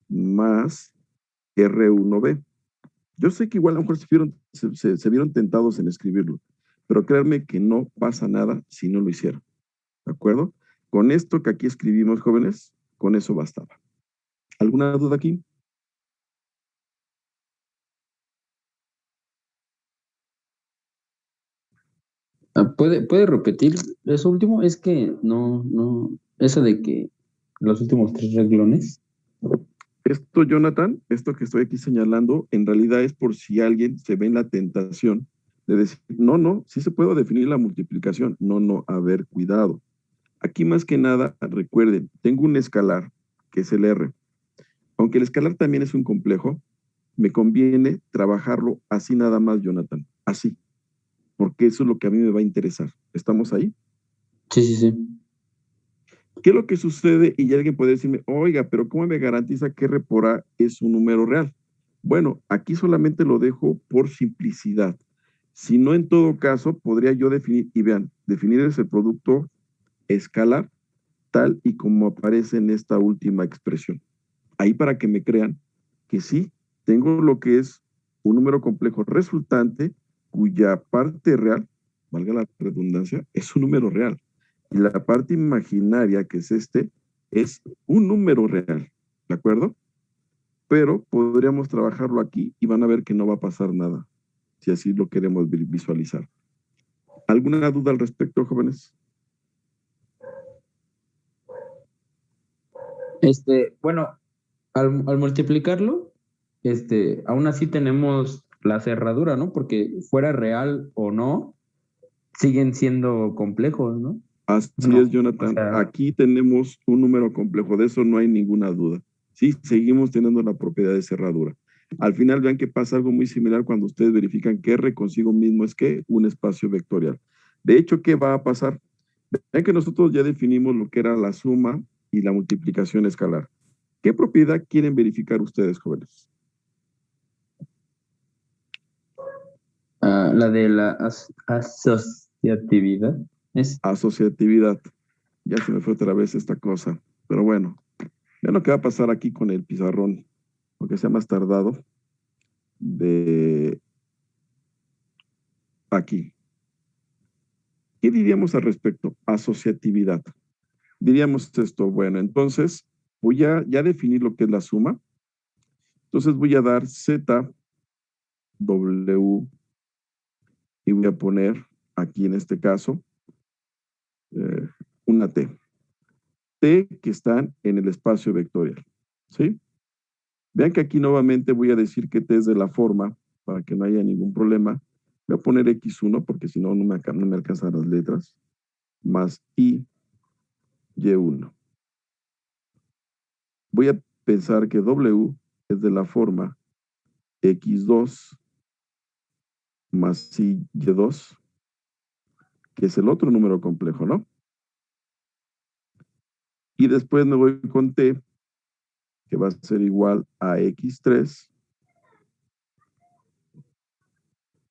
más R1B. Yo sé que igual a lo mejor se vieron tentados en escribirlo, pero créanme que no pasa nada si no lo hicieron. ¿De acuerdo? Con esto que aquí escribimos, jóvenes, con eso bastaba. ¿Alguna duda aquí? ¿Puede repetir eso último? Es que no, eso de que los últimos 3 renglones. Esto, Jonathan, esto que estoy aquí señalando, en realidad es por si alguien se ve en la tentación de decir, no, sí se puede definir la multiplicación. No, a ver, cuidado. Aquí más que nada, recuerden, tengo un escalar, que es el R. Aunque el escalar también es un complejo, me conviene trabajarlo así nada más, Jonathan, así, porque eso es lo que a mí me va a interesar. ¿Estamos ahí? Sí. ¿Qué es lo que sucede? Y alguien puede decirme, oiga, pero ¿cómo me garantiza que R por A es un número real? Bueno, aquí solamente lo dejo por simplicidad. Si no, en todo caso, podría yo definir, y vean, definir ese producto escalar tal y como aparece en esta última expresión. Ahí para que me crean que sí, tengo lo que es un número complejo resultante cuya parte real, valga la redundancia, es un número real. Y la parte imaginaria, que es es un número real, ¿de acuerdo? Pero podríamos trabajarlo aquí y van a ver que no va a pasar nada, si así lo queremos visualizar. ¿Alguna duda al respecto, jóvenes? Bueno, al multiplicarlo, aún así tenemos la cerradura, ¿no? Porque fuera real o no, siguen siendo complejos, ¿no? Así es, Jonathan. O sea, aquí tenemos un número complejo, de eso no hay ninguna duda. Sí, seguimos teniendo la propiedad de cerradura. Al final vean que pasa algo muy similar cuando ustedes verifican que R consigo mismo es que un espacio vectorial. De hecho, ¿qué va a pasar? Vean que nosotros ya definimos lo que era la suma y la multiplicación escalar. ¿Qué propiedad quieren verificar ustedes, jóvenes? La de la asociatividad. Asociatividad. Ya se me fue otra vez esta cosa. Pero bueno, vean lo que va a pasar aquí con el pizarrón, porque se ha más tardado de aquí. ¿Qué diríamos al respecto? Asociatividad. Diríamos esto, bueno, entonces voy a ya definir lo que es la suma. Entonces voy a dar Z, W, y voy a poner aquí en este caso una T. T que están en el espacio vectorial, ¿sí? Vean que aquí nuevamente voy a decir que T es de la forma, para que no haya ningún problema. Voy a poner X1, porque si no, no me alcanzan las letras, más Y1. Voy a pensar que W es de la forma X2 más Y2, que es el otro número complejo, ¿no? Y después me voy con T, que va a ser igual a X3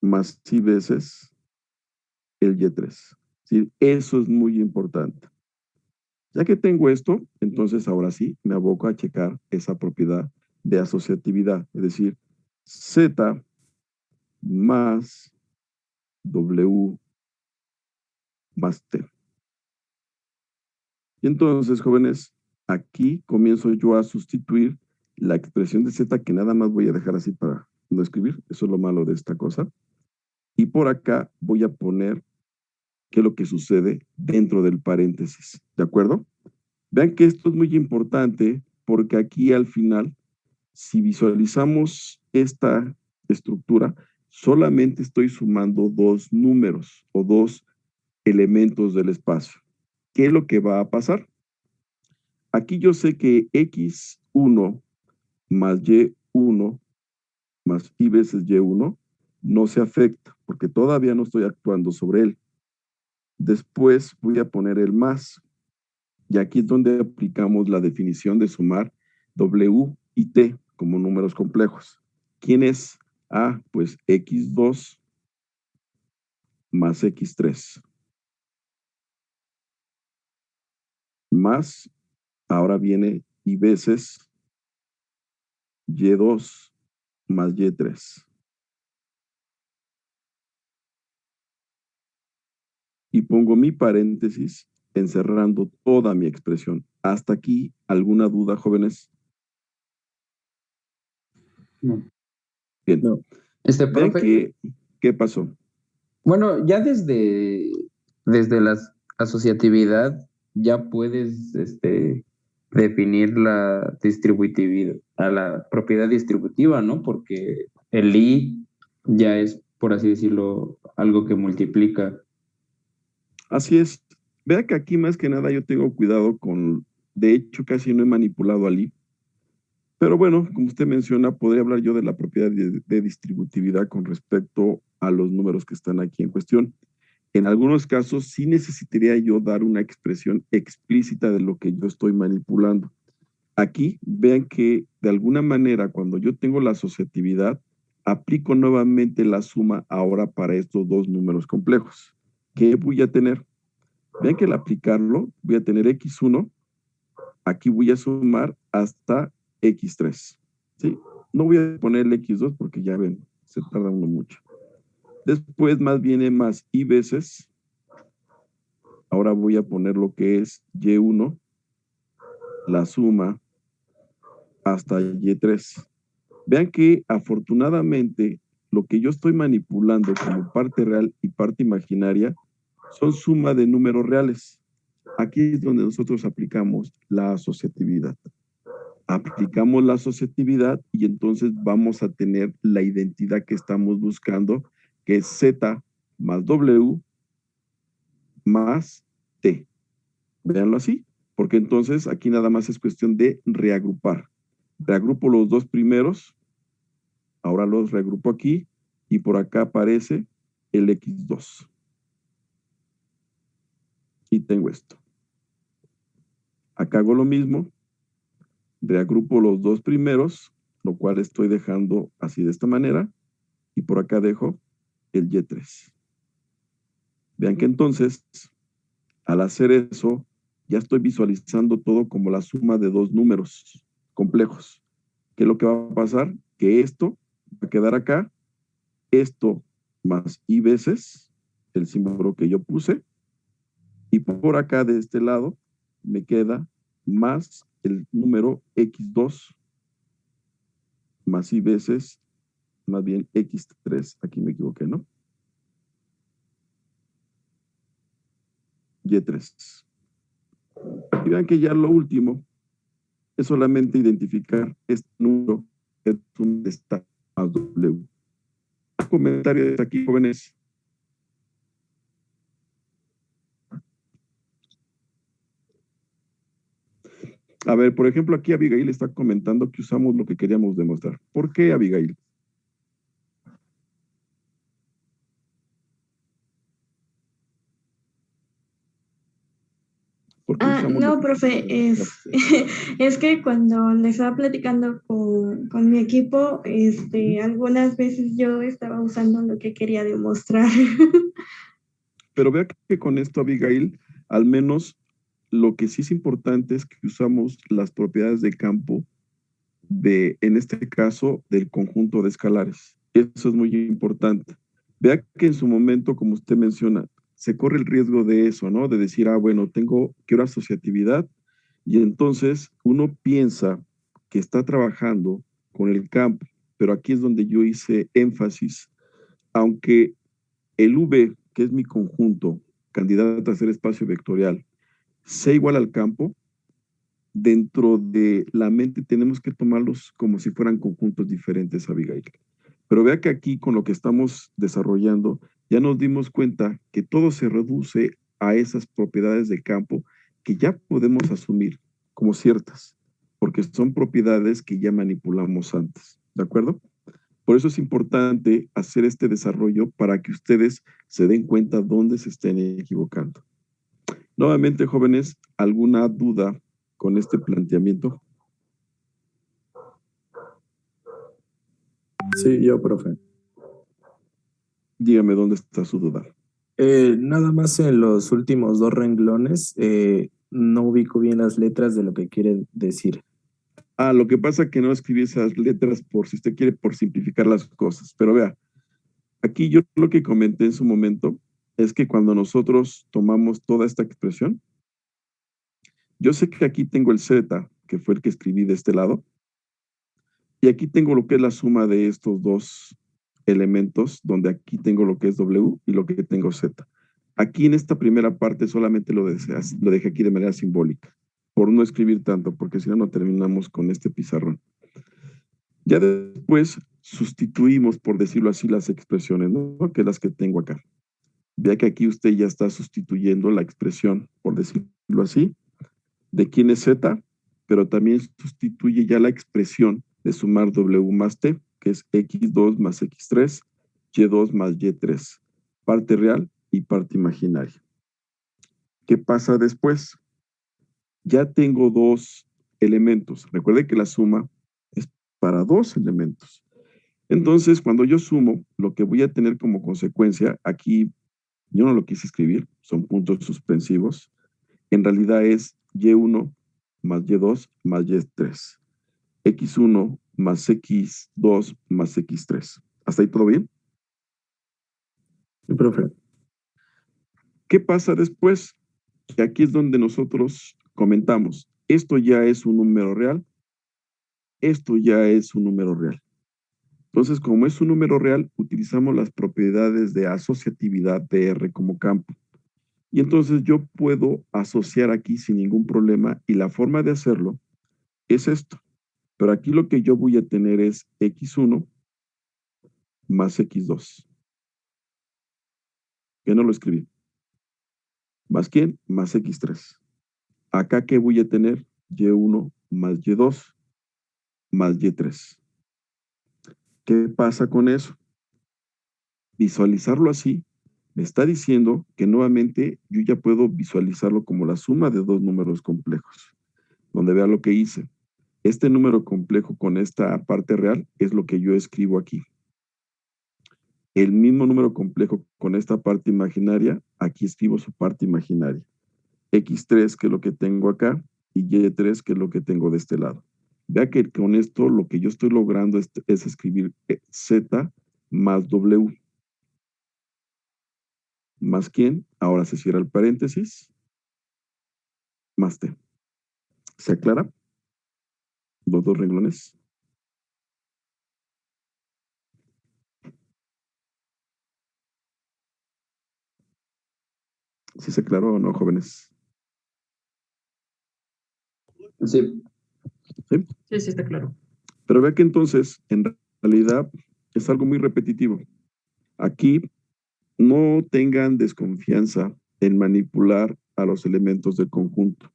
más Y veces el Y3. ¿Sí? Eso es muy importante. Ya que tengo esto, entonces ahora sí me aboco a checar esa propiedad de asociatividad, es decir, Z más W más T. Y entonces, jóvenes, aquí comienzo yo a sustituir la expresión de Z, que nada más voy a dejar así para no escribir, eso es lo malo de esta cosa. Y por acá voy a poner qué es lo que sucede dentro del paréntesis, ¿de acuerdo? Vean que esto es muy importante porque aquí al final, si visualizamos esta estructura, solamente estoy sumando dos números o dos elementos del espacio. ¿Qué es lo que va a pasar? Aquí yo sé que X1 más Y1 más Y veces Y1 no se afecta porque todavía no estoy actuando sobre él. Después voy a poner el más. Y aquí es donde aplicamos la definición de sumar W y T como números complejos. ¿Quién es? Ah, pues X2 más X3. Más, ahora viene Y veces Y2 más Y3. Y pongo mi paréntesis encerrando toda mi expresión. ¿Hasta aquí alguna duda, jóvenes? No. Bien. No. Vean ¿qué pasó? Bueno, ya desde la asociatividad ya puedes definir la distributividad, a la propiedad distributiva, ¿no? Porque el I ya es, por así decirlo, algo que multiplica. Así es. Vea que aquí más que nada yo tengo cuidado con, de hecho casi no he manipulado al I, pero bueno, como usted menciona, podría hablar yo de la propiedad de distributividad con respecto a los números que están aquí en cuestión. En algunos casos sí necesitaría yo dar una expresión explícita de lo que yo estoy manipulando. Aquí vean que de alguna manera cuando yo tengo la asociatividad, aplico nuevamente la suma ahora para estos dos números complejos. ¿Qué voy a tener? Vean que al aplicarlo voy a tener x1, aquí voy a sumar hasta x3. ¿Sí? No voy a poner el x2 porque ya ven, se tarda uno mucho. Después más viene más y veces. Ahora voy a poner lo que es y1, la suma hasta y3. Vean que afortunadamente lo que yo estoy manipulando como parte real y parte imaginaria son suma de números reales. Aquí es donde nosotros aplicamos la asociatividad. Aplicamos la asociatividad y entonces vamos a tener la identidad que estamos buscando, que es Z más W más T. Véanlo así, porque entonces aquí nada más es cuestión de reagrupar. Reagrupo los dos primeros, ahora los reagrupo aquí y por acá aparece el X2. Y tengo esto. Acá hago lo mismo, reagrupo los dos primeros, lo cual estoy dejando así de esta manera, y por acá dejo el Y3. Vean que entonces, al hacer eso, ya estoy visualizando todo como la suma de dos números complejos. ¿Qué es lo que va a pasar? Que esto va a quedar acá, esto más y veces, el símbolo que yo puse, y por acá de este lado me queda más el número x2 más y veces, más bien x3, aquí me equivoqué, ¿no? Y3. Y vean que ya lo último es solamente identificar este número es donde está más W. Comentarios aquí, jóvenes. A ver, por ejemplo, aquí Abigail está comentando que usamos lo que queríamos demostrar. ¿Por qué, Abigail? No, profe, es que cuando le estaba platicando con mi equipo, algunas veces yo estaba usando lo que quería demostrar. Pero vea que con esto, Abigail, al menos lo que sí es importante es que usamos las propiedades de campo en este caso, del conjunto de escalares. Eso es muy importante. Vea que en su momento, como usted menciona, se corre el riesgo de eso, ¿no? De decir, bueno, quiero asociatividad, y entonces uno piensa que está trabajando con el campo, pero aquí es donde yo hice énfasis. Aunque el V, que es mi conjunto, candidato a ser espacio vectorial, sea igual al campo, dentro de la mente tenemos que tomarlos como si fueran conjuntos diferentes, Abigail. Pero vea que aquí con lo que estamos desarrollando, ya nos dimos cuenta que todo se reduce a esas propiedades de campo que ya podemos asumir como ciertas, porque son propiedades que ya manipulamos antes, ¿de acuerdo? Por eso es importante hacer este desarrollo para que ustedes se den cuenta dónde se estén equivocando. Nuevamente, jóvenes, ¿alguna duda con este planteamiento? Sí, yo, profe. Dígame dónde está su duda. Nada más en los últimos dos renglones, no ubico bien las letras de lo que quiere decir. Lo que pasa es que no escribí esas letras por si usted quiere, por simplificar las cosas. Pero vea, aquí yo lo que comenté en su momento es que cuando nosotros tomamos toda esta expresión, yo sé que aquí tengo el Z, que fue el que escribí de este lado, y aquí tengo lo que es la suma de estos dos elementos, donde aquí tengo lo que es W y lo que tengo Z. Aquí en esta primera parte solamente lo dejé aquí de manera simbólica. por no escribir tanto, porque si no, no terminamos con este pizarrón. Ya después sustituimos, por decirlo así, las expresiones, ¿no? Que las que tengo acá. Vea que aquí usted ya está sustituyendo la expresión, por decirlo así, de quién es Z, pero también sustituye ya la expresión de sumar W más T, que es X2 más X3, Y2 más Y3, parte real y parte imaginaria. ¿Qué pasa después? Ya tengo dos elementos. Recuerde que la suma es para dos elementos. Entonces, cuando yo sumo, lo que voy a tener como consecuencia, aquí yo no lo quise escribir, son puntos suspensivos, en realidad es Y1 más Y2 más Y3. X1 más X2 más X3. ¿Hasta ahí todo bien? Sí, profe. ¿Qué pasa después? Que aquí es donde nosotros comentamos, esto ya es un número real, esto ya es un número real. Entonces, como es un número real, utilizamos las propiedades de asociatividad de R como campo. Y entonces yo puedo asociar aquí sin ningún problema y la forma de hacerlo es esto. Pero aquí lo que yo voy a tener es X1 más X2. Que no lo escribí. ¿Más quién? Más X3. Acá, ¿qué voy a tener? Y1 más Y2 más Y3. ¿Qué pasa con eso? Visualizarlo así me está diciendo que nuevamente yo ya puedo visualizarlo como la suma de dos números complejos. Donde vea lo que hice. Este número complejo con esta parte real es lo que yo escribo aquí. El mismo número complejo con esta parte imaginaria, aquí escribo su parte imaginaria. X3, que es lo que tengo acá, y Y3, que es lo que tengo de este lado. Vea que con esto lo que yo estoy logrando es escribir Z más W. ¿Más quién? Ahora se cierra el paréntesis. Más T. ¿Se aclara? Los dos renglones. ¿Sí se aclaró o no, jóvenes? Sí. ¿Sí? Sí, sí, está claro. Pero vea que entonces, en realidad, es algo muy repetitivo. Aquí no tengan desconfianza en manipular a los elementos del conjunto.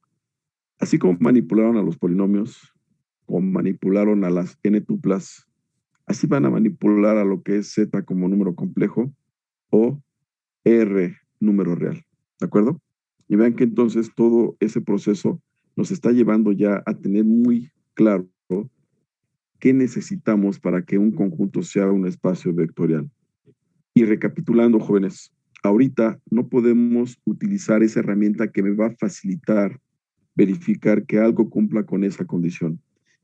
Así como manipularon a los polinomios, o manipularon a las n tuplas, así van a manipular a lo que es z como número complejo o r número real. ¿De acuerdo? Y vean que entonces todo ese proceso nos está llevando ya a tener muy claro qué necesitamos para que un conjunto sea un espacio vectorial. Y recapitulando, jóvenes, ahorita no podemos utilizar esa herramienta que me va a facilitar verificar que algo cumpla con esa condición.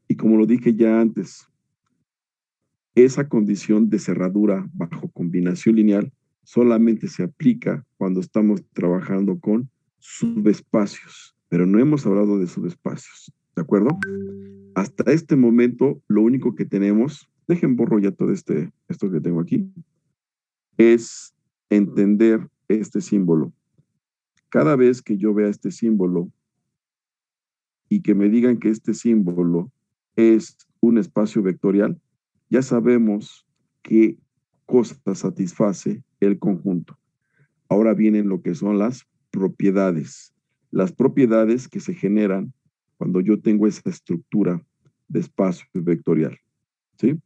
Y como lo dije ya antes, esa condición de cerradura bajo combinación lineal solamente se aplica cuando estamos trabajando con subespacios, pero no hemos hablado de subespacios, ¿de acuerdo? Hasta este momento, lo único que tenemos, dejen borro ya todo esto que tengo aquí, es entender este símbolo. Cada vez que yo vea este símbolo y que me digan que este símbolo es un espacio vectorial, ya sabemos qué cosa satisface el conjunto. Ahora vienen lo que son las propiedades. Las propiedades que se generan cuando yo tengo esa estructura de espacio vectorial. ¿Sí?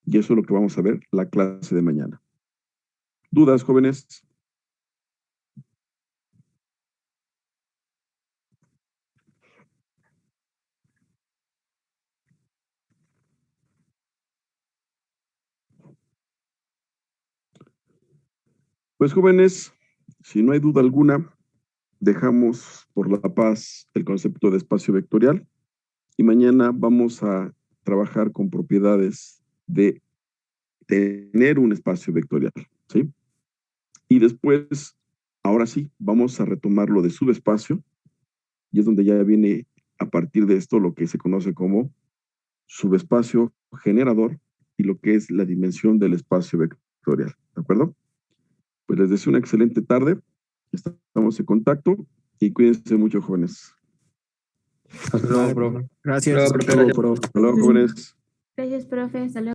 Y eso es lo que vamos a ver la clase de mañana. ¿Dudas, jóvenes? Pues jóvenes, si no hay duda alguna, dejamos por la paz el concepto de espacio vectorial y mañana vamos a trabajar con propiedades de tener un espacio vectorial, ¿sí? Y después, ahora sí, vamos a retomar lo de subespacio y es donde ya viene a partir de esto lo que se conoce como subespacio generador y lo que es la dimensión del espacio vectorial, ¿de acuerdo? Pues les deseo una excelente tarde, estamos en contacto y cuídense mucho, jóvenes. Hasta luego, bro. Gracias. Hasta luego, jóvenes. Gracias, profe. Hasta luego.